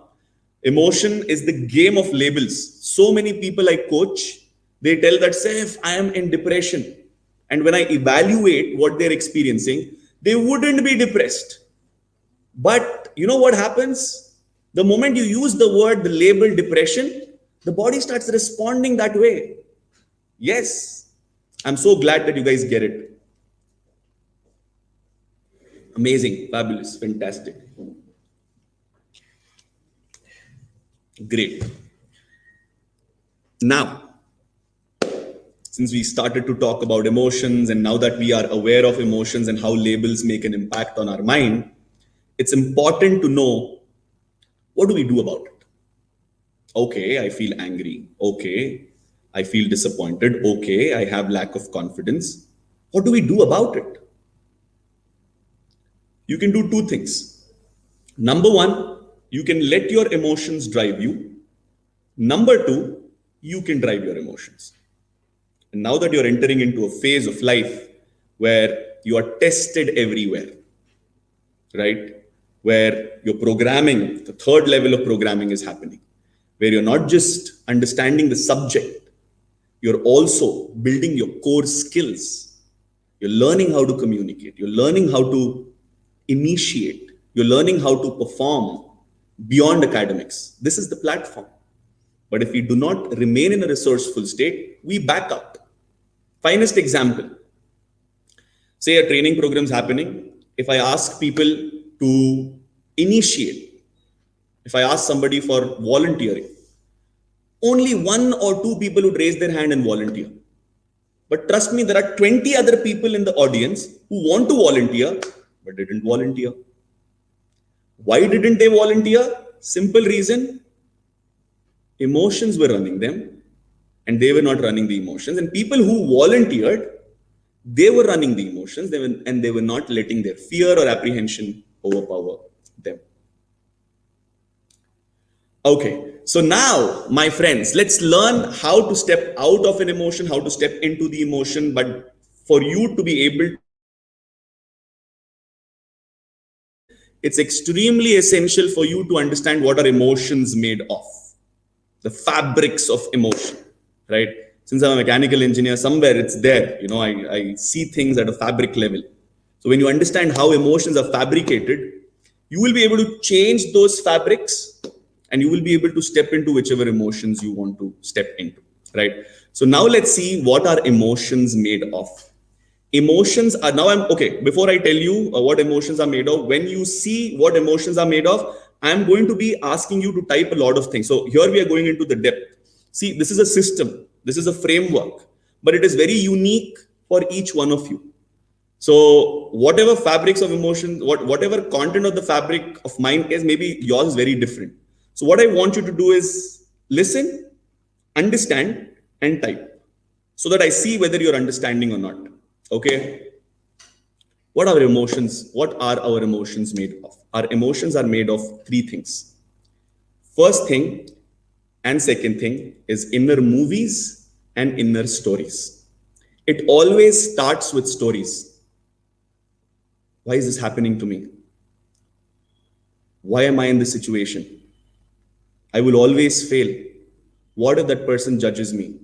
Emotion is the game of labels. So many people I coach, they tell that, Saif, I am in depression. And when I evaluate what they're experiencing, they wouldn't be depressed. But you know what happens? The moment you use the word, the label depression, the body starts responding that way. Yes. I'm so glad that you guys get it. Amazing, fabulous, fantastic. Great. Now, since we started to talk about emotions, and now that we are aware of emotions and how labels make an impact on our mind, it's important to know, what do we do about it? Okay, I feel angry. Okay, I feel disappointed. Okay, I have lack of confidence. What do we do about it? You can do two things. Number one, you can let your emotions drive you. Number two, you can drive your emotions. And now that you're entering into a phase of life where you are tested everywhere, right? Where your programming, the third level of programming is happening, where you're not just understanding the subject, you're also building your core skills. You're learning how to communicate. You're learning how to initiate. You're learning how to perform beyond academics. This is the platform. But if we do not remain in a resourceful state, we back up. Finest example, say a training program is happening. If I ask people to initiate, if I ask somebody for volunteering, only 1 or 2 people would raise their hand and volunteer. But trust me, there are 20 other people in the audience who want to volunteer, but didn't volunteer. Why didn't they volunteer? Simple reason. Emotions were running them and they were not running the emotions. And people who volunteered, They were running the emotions, and they were not letting their fear or apprehension overpower them. Okay, so now, my friends, let's learn how to step out of an emotion, how to step into the emotion. But for you to be able to do that, it's extremely essential for you to understand what are emotions made of, the fabrics of emotion, right? Since I'm a mechanical engineer, somewhere it's there. I see things at a fabric level. So when you understand how emotions are fabricated, you will be able to change those fabrics, and you will be able to step into whichever emotions you want to step into, right? So now let's see what are emotions made of. Emotions are now I'm okay. Before I tell you what emotions are made of, when you see what emotions are made of, I'm going to be asking you to type a lot of things. So here we are going into the depth. See, this is a system, this is a framework, but it is very unique for each one of you. So whatever fabrics of emotion, whatever content of the fabric of mine is, maybe yours is very different. So what I want you to do is listen, understand, and type, so that I see whether you're understanding or not. Okay. What are emotions? What are our emotions made of? Our emotions are made of three things. First thing and second thing is inner movies and inner stories. It always starts with stories. Why is this happening to me? Why am I in this situation? I will always fail. What if that person judges me?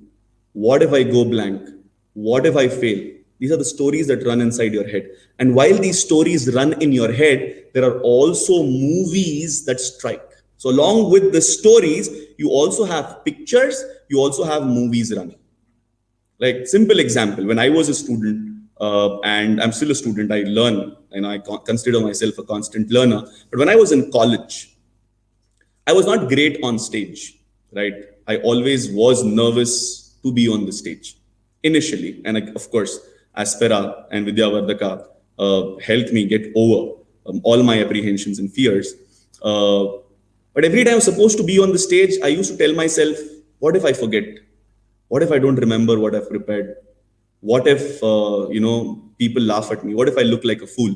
What if I go blank? What if I fail? These are the stories that run inside your head. And while these stories run in your head, there are also movies that strike. So, along with the stories, you also have pictures, you also have movies running. Like, simple example, when I was a student, and I'm still a student, I learn, and I consider myself a constant learner. But when I was in college, I was not great on stage, right? I always was nervous to be on the stage initially. And of course, Aspera and Vidyavardhaka helped me get over all my apprehensions and fears. Uh, but every time I was supposed to be on the stage, I used to tell myself, what if I forget? What if I don't remember what I've prepared? What if, people laugh at me? What if I look like a fool?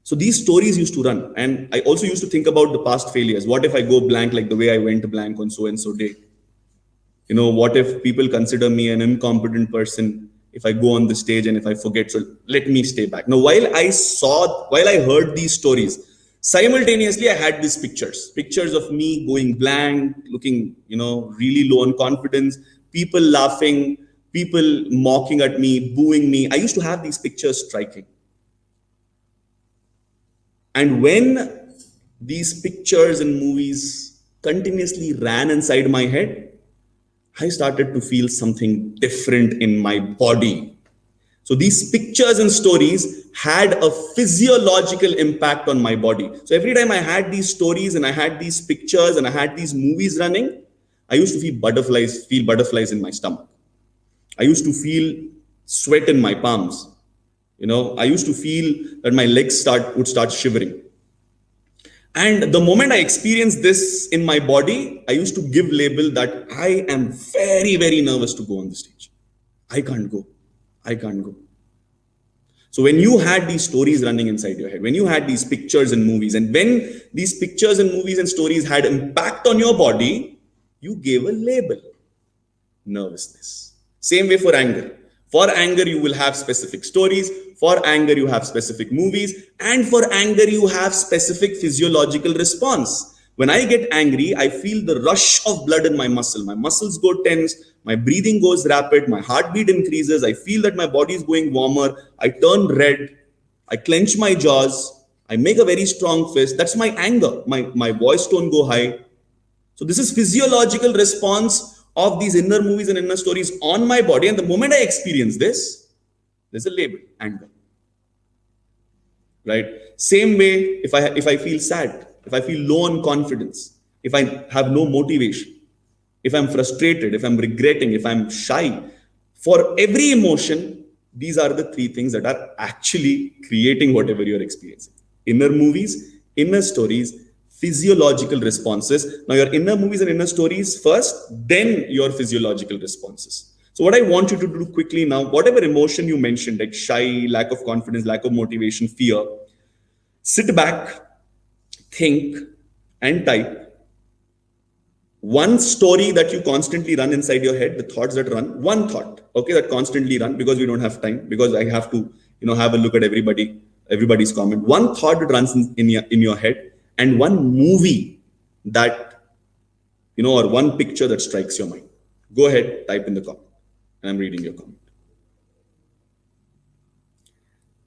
So these stories used to run. And I also used to think about the past failures. What if I go blank like the way I went blank on so and so day? What if people consider me an incompetent person if I go on the stage and if I forget? So let me stay back. Now, while I heard these stories, simultaneously I had these pictures of me going blank, looking, really low on confidence, people laughing, people mocking at me, booing me. I used to have these pictures striking. And when these pictures and movies continuously ran inside my head, I started to feel something different in my body. So these pictures and stories had a physiological impact on my body. So every time I had these stories and I had these pictures and I had these movies running, I used to feel butterflies in my stomach. I used to feel sweat in my palms. I used to feel that my legs would start shivering. And the moment I experienced this in my body, I used to give label that I am very, very nervous to go on the stage. I can't go. I can't go. So when you had these stories running inside your head, when you had these pictures and movies, and when these pictures and movies and stories had impact on your body, you gave a label: nervousness. Same way for anger. For anger, you will have specific stories. For anger, you have specific movies. And for anger, you have specific physiological response. When I get angry, I feel the rush of blood in my muscle. My muscles go tense. My breathing goes rapid. My heartbeat increases. I feel that my body is going warmer. I turn red. I clench my jaws. I make a very strong fist. That's my anger. My voice tone go high. So this is physiological response of these inner movies and inner stories on my body. And the moment I experience this, there's a label: anger. Right? Same way, if I feel sad, if I feel low on confidence, if I have no motivation, if I'm frustrated, if I'm regretting, if I'm shy, for every emotion, these are the three things that are actually creating whatever you're experiencing: inner movies, inner stories, physiological responses. Now, your inner movies and inner stories first, then your physiological responses. So what I want you to do quickly now, whatever emotion you mentioned, like shy, lack of confidence, lack of motivation, fear, sit back, think, and type one story that you constantly run inside your head, the thoughts that run, one thought, okay, that constantly run, because we don't have time, because I have to, have a look at everybody's comment. One thought that runs in your head, and one movie that, or one picture that strikes your mind. Go ahead, type in the comment, and I'm reading your comment.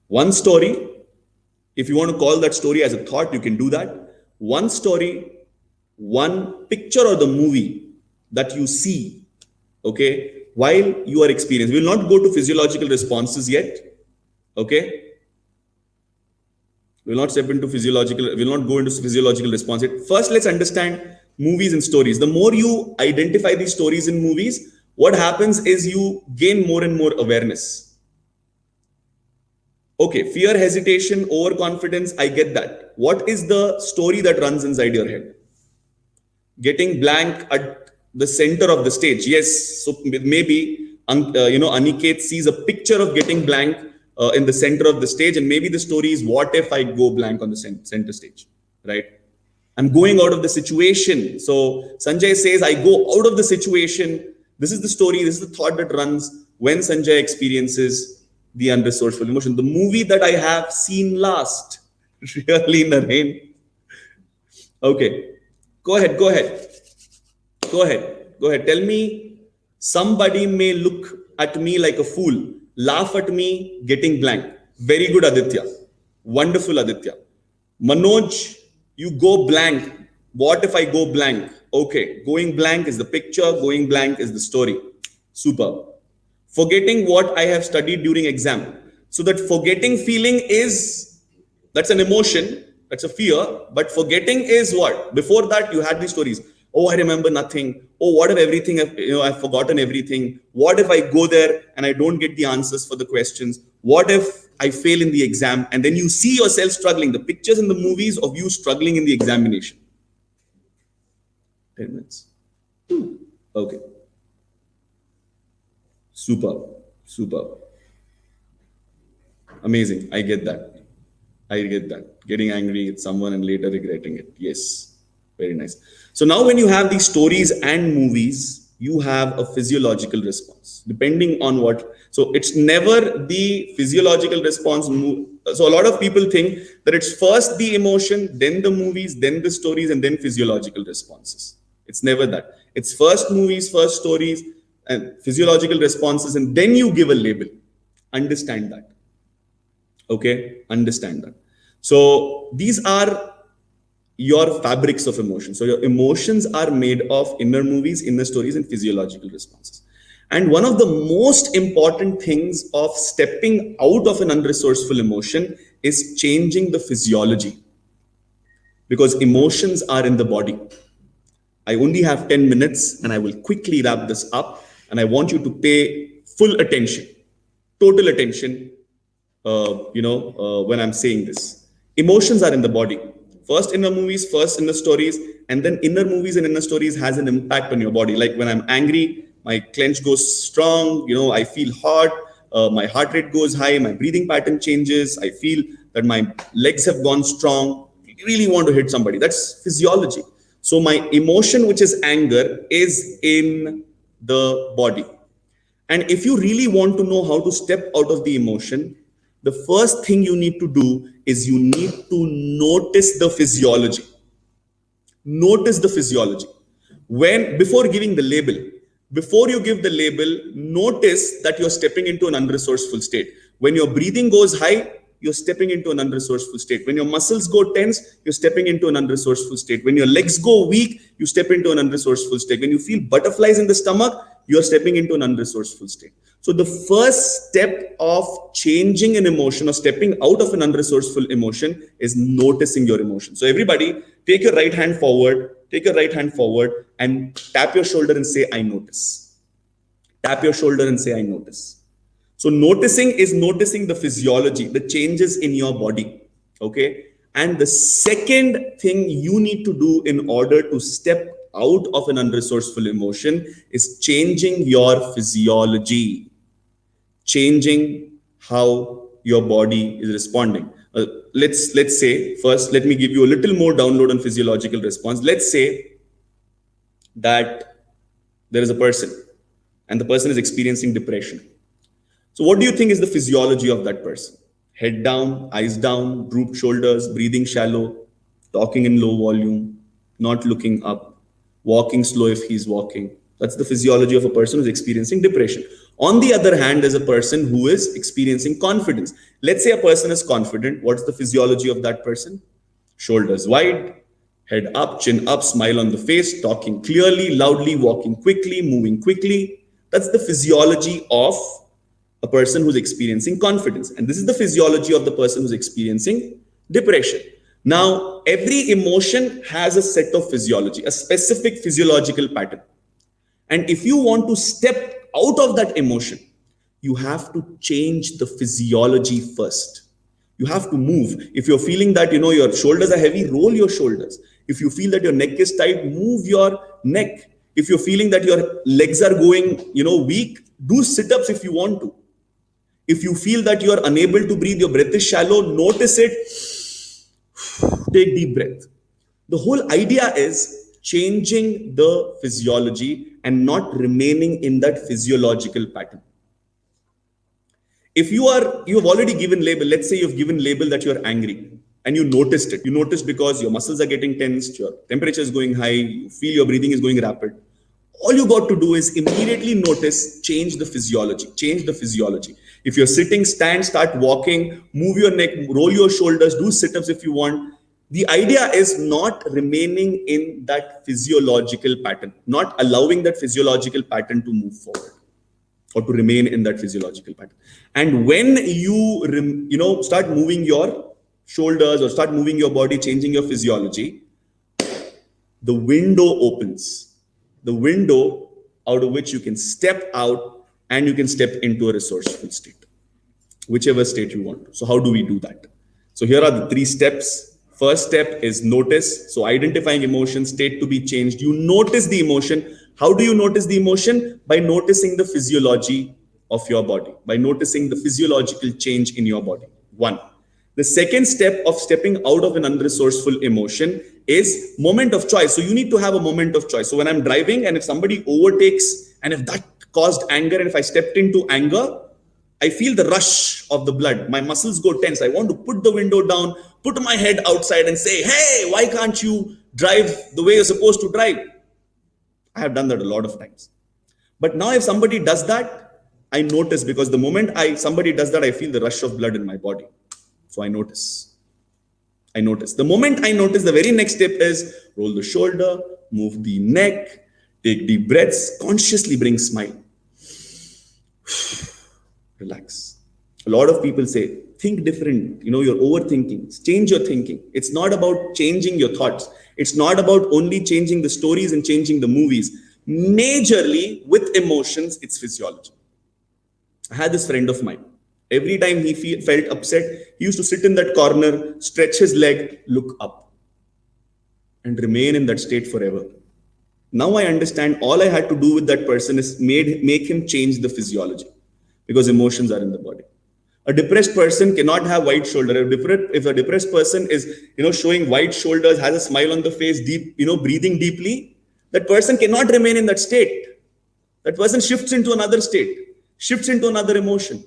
One story, if you want to call that story as a thought, you can do that. One story, one picture or the movie that you see, okay, while you are experiencing. We will not go to physiological responses yet, okay. We will not step into physiological, we will not go into physiological response yet. First, let's understand movies and stories. The more you identify these stories in movies, what happens is you gain more and more awareness. Okay, fear, hesitation, overconfidence, I get that. What is the story that runs inside your head? Getting blank at the center of the stage. Yes, so maybe Aniket sees a picture of getting blank in the center of the stage, and maybe the story is, what if I go blank on the center stage, right? I'm going out of the situation. So Sanjay says, I go out of the situation. This is the story, this is the thought that runs when Sanjay experiences the unresourceful emotion. The movie that I have seen last, really, Naren. Okay. Go ahead. Tell me, somebody may look at me like a fool, laugh at me getting blank. Very good, Aditya. Wonderful, Aditya. Manoj, you go blank. What if I go blank? Okay, going blank is the picture, going blank is the story. Super. Forgetting what I have studied during exam. So that forgetting feeling that's an emotion. That's a fear, but forgetting is what? Before that, you had these stories. Oh, I remember nothing. Oh, what if everything, I've forgotten everything? What if I go there and I don't get the answers for the questions? What if I fail in the exam? And then you see yourself struggling. The pictures in the movies of you struggling in the examination. 10 minutes. Okay. Super. Amazing. I get that. Getting angry at someone and later regretting it. Yes. Very nice. So now when you have these stories and movies, you have a physiological response depending on what. So it's never the physiological response. So a lot of people think that it's first the emotion, then the movies, then the stories, and then physiological responses. It's never that. It's first movies, first stories, and physiological responses, and then you give a label. Understand that. Okay, understand that. So these are your fabrics of emotion. So your emotions are made of inner movies, inner stories, and physiological responses. And one of the most important things of stepping out of an unresourceful emotion is changing the physiology, because emotions are in the body. I only have 10 minutes and I will quickly wrap this up, and I want you to pay full attention, total attention, when I'm saying this. Emotions are in the body. First inner movies, first inner stories, and then inner movies and inner stories has an impact on your body. Like when I'm angry, my clench goes strong, I feel hot, my heart rate goes high, my breathing pattern changes, I feel that my legs have gone strong, I really want to hit somebody. That's physiology. So my emotion, which is anger, is in the body. And if you really want to know how to step out of the emotion, the first thing you need to do is you need to notice the physiology. Notice the physiology. Before giving the label, before you give the label, notice that you're stepping into an unresourceful state. When your breathing goes high, you're stepping into an unresourceful state. When your muscles go tense, you're stepping into an unresourceful state. When your legs go weak, you step into an unresourceful state. When you feel butterflies in the stomach, you're stepping into an unresourceful state. So the first step of changing an emotion or stepping out of an unresourceful emotion is noticing your emotion. So everybody, take your right hand forward, and tap your shoulder and say, I notice. Tap your shoulder and say, I notice. So noticing is noticing the physiology, the changes in your body. Okay. And the second thing you need to do in order to step out of an unresourceful emotion is changing your physiology, changing how your body is responding. Let's say first, let me give you a little more download on physiological response. Let's say that there is a person and the person is experiencing depression. So what do you think is the physiology of that person? Head down, eyes down, drooped shoulders, breathing shallow, talking in low volume, not looking up, walking slow if he's walking. That's the physiology of a person who's experiencing depression. On the other hand, there's a person who is experiencing confidence. Let's say a person is confident. What's the physiology of that person? Shoulders wide, head up, chin up, smile on the face, talking clearly, loudly, walking quickly, moving quickly. That's the physiology of a person who's experiencing confidence. And this is the physiology of the person who's experiencing depression. Now, every emotion has a set of physiology, a specific physiological pattern. And if you want to step out of that emotion, you have to change the physiology first. You have to move. If you're feeling that, your shoulders are heavy, roll your shoulders. If you feel that your neck is tight, move your neck. If you're feeling that your legs are going, weak, do sit-ups if you want to. If you feel that you are unable to breathe, your breath is shallow, notice it, take deep breath. The whole idea is changing the physiology and not remaining in that physiological pattern. If you've already given label, let's say you've given label that you're angry and you noticed it. You noticed because your muscles are getting tensed, your temperature is going high, you feel your breathing is going rapid. All you got to do is immediately notice, change the physiology. If you're sitting, stand, start walking, move your neck, roll your shoulders, do sit-ups if you want. The idea is not remaining in that physiological pattern, not allowing that physiological pattern to move forward or to remain in that physiological pattern. And when you start moving your shoulders or start moving your body, changing your physiology, the window opens. The window out of which you can step out and you can step into a resourceful state, whichever state you want to. So how do we do that? So here are the 3 steps. First step is notice. So identifying emotion, state to be changed. You notice the emotion. How do you notice the emotion? By noticing the physiology of your body, by noticing the physiological change in your body. 1. The second step of stepping out of an unresourceful emotion is moment of choice. So you need to have a moment of choice. So when I'm driving and if somebody overtakes and if that caused anger and if I stepped into anger, I feel the rush of the blood. My muscles go tense. I want to put the window down, put my head outside and say, hey, why can't you drive the way you're supposed to drive? I have done that a lot of times. But now if somebody does that, I notice, because the moment somebody does that, I feel the rush of blood in my body. So I notice. The moment I notice, the very next step is roll the shoulder, move the neck, take deep breaths, consciously bring smile. Relax. A lot of people say, think different. You're overthinking. Change your thinking. It's not about changing your thoughts. It's not about only changing the stories and changing the movies. Majorly, with emotions, it's physiology. I had this friend of mine. Every time he felt upset, he used to sit in that corner, stretch his leg, look up, and remain in that state forever. Now I understand all I had to do with that person is make him change the physiology, because emotions are in the body. A depressed person cannot have wide shoulder. If a depressed person is, showing wide shoulders, has a smile on the face, deep, breathing deeply, that person cannot remain in that state. That person shifts into another state, shifts into another emotion.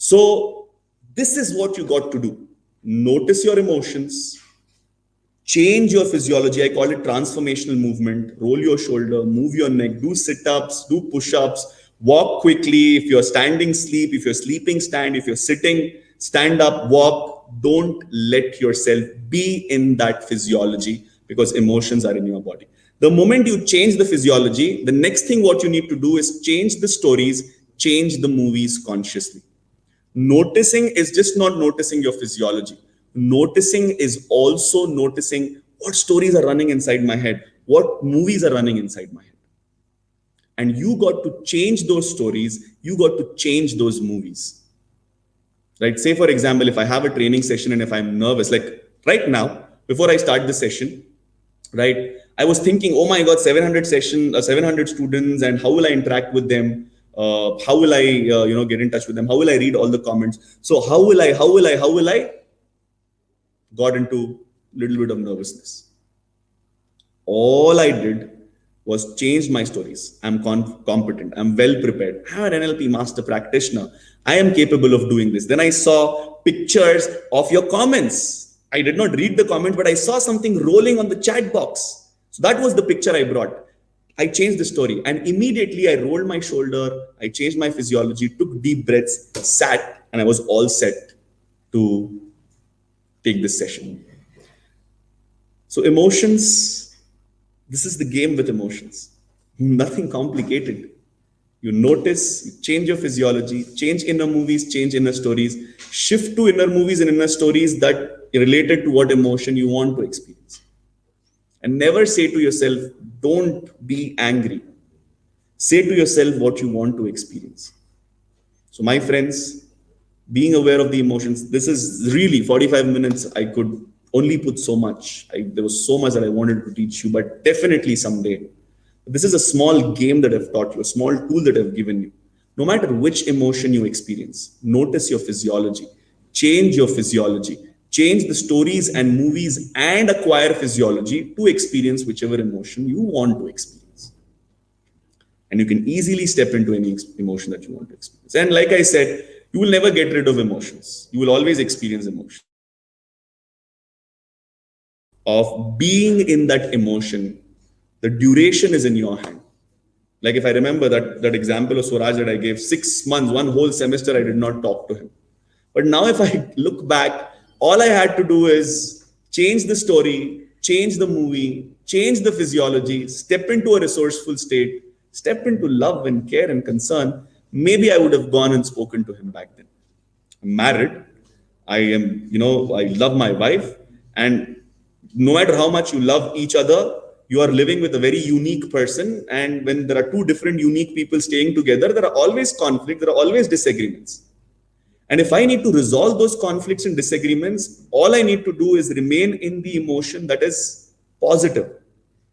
So this is what you got to do. Notice your emotions, change your physiology. I call it transformational movement. Roll your shoulder, move your neck, do sit-ups, do push-ups, walk quickly. If you're standing, sleep. If you're sleeping, stand. If you're sitting, stand up, walk. Don't let yourself be in that physiology, because emotions are in your body. The moment you change the physiology, the next thing what you need to do is change the stories, change the movies consciously. Noticing is just not noticing your physiology. Noticing is also noticing what stories are running inside my head, what movies are running inside my head. And you got to change those stories, you got to change those movies. Right? Say, for example, if I have a training session and if I'm nervous, like right now, before I start the session, right? I was thinking, oh my God, 700 700 students, and how will I interact with them? How will I, get in touch with them? How will I read all the comments? So how will I? Got into a little bit of nervousness. All I did was change my stories. I'm competent. I'm well prepared. I'm an NLP master practitioner. I am capable of doing this. Then I saw pictures of your comments. I did not read the comments, but I saw something rolling on the chat box. So that was the picture I brought. I changed the story, and immediately I rolled my shoulder. I changed my physiology, took deep breaths, sat, and I was all set to take this session. So, emotions, this is the game with emotions. Nothing complicated. You notice, you change your physiology, change inner movies, change inner stories, shift to inner movies and inner stories that are related to what emotion you want to experience. And never say to yourself, don't be angry. Say to yourself what you want to experience. So, my friends, being aware of the emotions, this is really 45 minutes. I could only put so much. There was so much that I wanted to teach you, but definitely someday. This is a small game that I've taught you, a small tool that I've given you. No matter which emotion you experience, notice your physiology, change your physiology, change the stories and movies, and acquire physiology to experience whichever emotion you want to experience. And you can easily step into any emotion that you want to experience. And like I said, you will never get rid of emotions. You will always experience emotion. Of being in that emotion, the duration is in your hand. Like if I remember that example of Swaraj that I gave, 6 months, one whole semester, I did not talk to him. But now if I look back, all I had to do is change the story, change the movie, change the physiology, step into a resourceful state, step into love and care and concern. Maybe I would have gone and spoken to him back then. I'm married. I love my wife. And no matter how much you love each other, you are living with a very unique person. And when there are two different unique people staying together, there are always conflicts, there are always disagreements. And if I need to resolve those conflicts and disagreements, all I need to do is remain in the emotion that is positive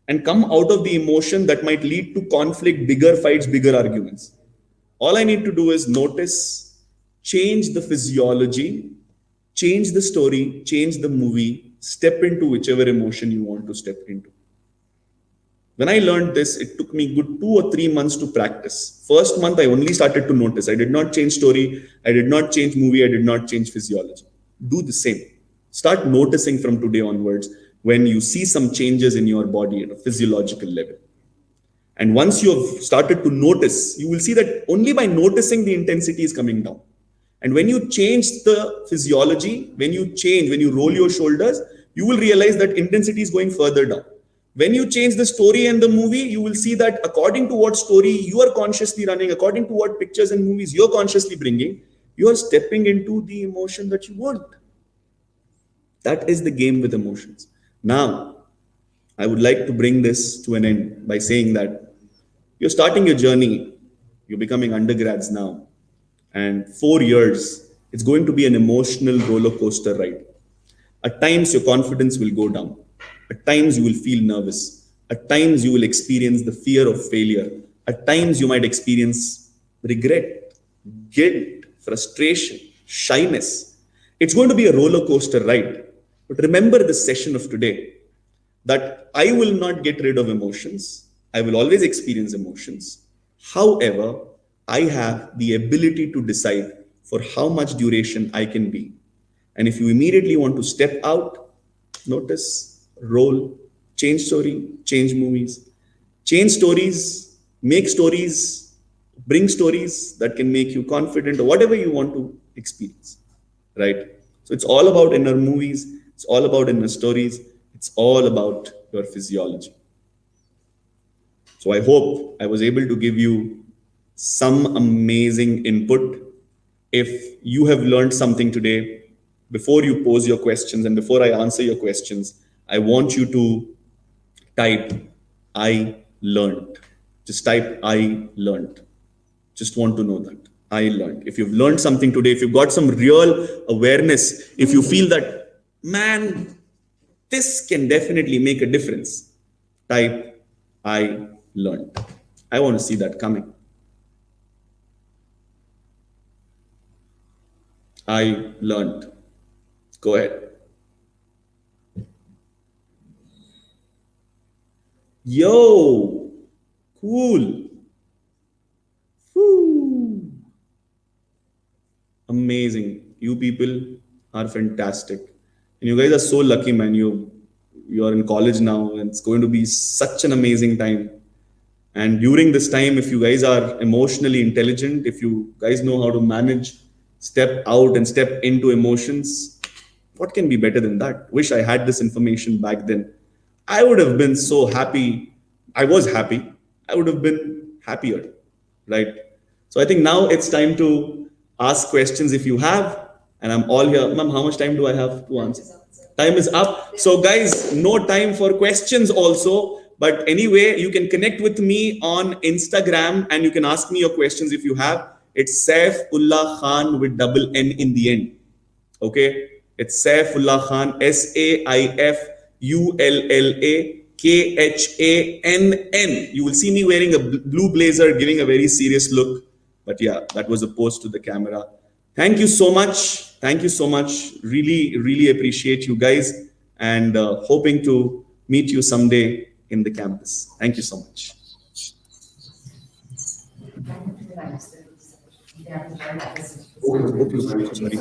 and come out of the emotion that might lead to conflict, bigger fights, bigger arguments. All I need to do is notice, change the physiology, change the story, change the movie, step into whichever emotion you want to step into. When I learned this, it took me good 2 or 3 months to practice. First month, I only started to notice. I did not change story. I did not change movie. I did not change physiology. Do the same. Start noticing from today onwards when you see some changes in your body at a physiological level. And once you have started to notice, you will see that only by noticing the intensity is coming down. And when you change the physiology, when you roll your shoulders, you will realize that intensity is going further down. When you change the story and the movie, you will see that according to what story you are consciously running, according to what pictures and movies you're consciously bringing, you are stepping into the emotion that you want. That is the game with emotions. Now, I would like to bring this to an end by saying that you're starting your journey, you're becoming undergrads now, and 4 years, it's going to be an emotional roller coaster ride. At times, your confidence will go down. At times, you will feel nervous. At times, you will experience the fear of failure. At times, you might experience regret, guilt, frustration, shyness. It's going to be a roller coaster ride. But remember the session of today that I will not get rid of emotions. I will always experience emotions. However, I have the ability to decide for how much duration I can be. And if you immediately want to step out, notice, roll, change story, change movies, change stories, make stories, bring stories that can make you confident or whatever you want to experience, right? So it's all about inner movies. It's all about inner stories. It's all about your physiology. So I hope I was able to give you some amazing input. If you have learned something today, before you pose your questions and before I answer your questions, I want you to type, I learned. Just type, I learned. Just want to know that. I learned. If you've learned something today, if you've got some real awareness, if you feel that, man, this can definitely make a difference, Type I learned. I want to see that coming. I learned. Go ahead. Yo, cool. Woo. Amazing. You people are fantastic. And you guys are so lucky, man. You're in college now, and it's going to be such an amazing time. And during this time, if you guys are emotionally intelligent, if you guys know how to manage, step out and step into emotions, what can be better than that? Wish I had this information back then. I would have been so happy. I was happy. I would have been happier, right? So I think now it's time to ask questions if you have, and I'm all here. Ma'am, how much time do I have to answer? Time is up. So, guys, no time for questions also. But anyway, you can connect with me on Instagram and you can ask me your questions if you have. It's Saifullah Khan with double N in the end. Okay, it's Saifullah Khan, SAIFULLA KHANN. You will see me wearing a blue blazer, giving a very serious look. But yeah, that was a post to the camera. Thank you so much. Thank you so much. Really, really appreciate you guys, and hoping to meet you someday in the campus. Thank you so much. Sorry.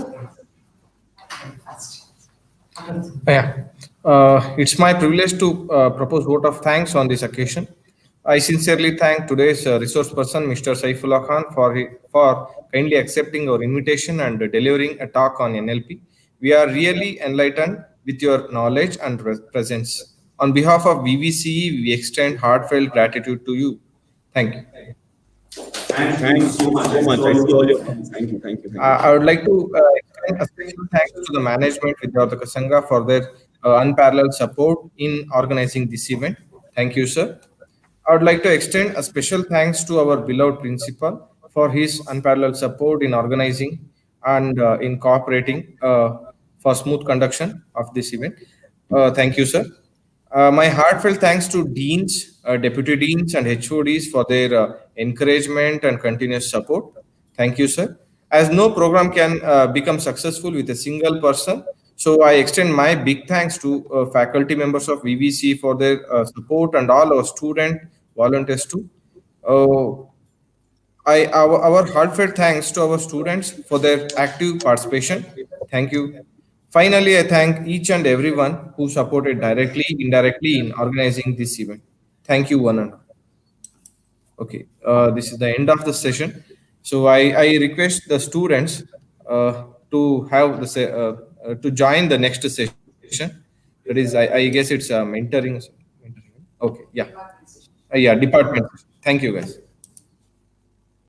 Yeah, it's my privilege to propose vote of thanks on this occasion. I sincerely thank today's resource person, Mr. Saifullah Khan, for kindly accepting our invitation and delivering a talk on NLP. We are really enlightened with your knowledge and presence. On behalf of VVCE, we extend heartfelt gratitude to you. Thank you. Thank you so much. I see all your comments. Thank you. Thank you. Thank you. I would like to extend a special thanks to the management Vidyartha Sangha for their unparalleled support in organizing this event. Thank you, sir. I would like to extend a special thanks to our beloved principal for his unparalleled support in organizing and in cooperating for smooth conduction of this event. Thank you, sir. My heartfelt thanks to deans, deputy deans, and HODs for their encouragement and continuous support. Thank you, sir. As no program can become successful with a single person, so I extend my big thanks to faculty members of VVC for their support and all our student volunteers too. Uh, our heartfelt thanks to our students for their active participation. Thank you. Finally, I thank each and everyone who supported directly, indirectly in organizing this event. Thank you, one and all. Okay, this is the end of the session. So I request the students to have to join the next session. That is, I guess it's mentoring. Okay, yeah, yeah, department. Thank you, guys.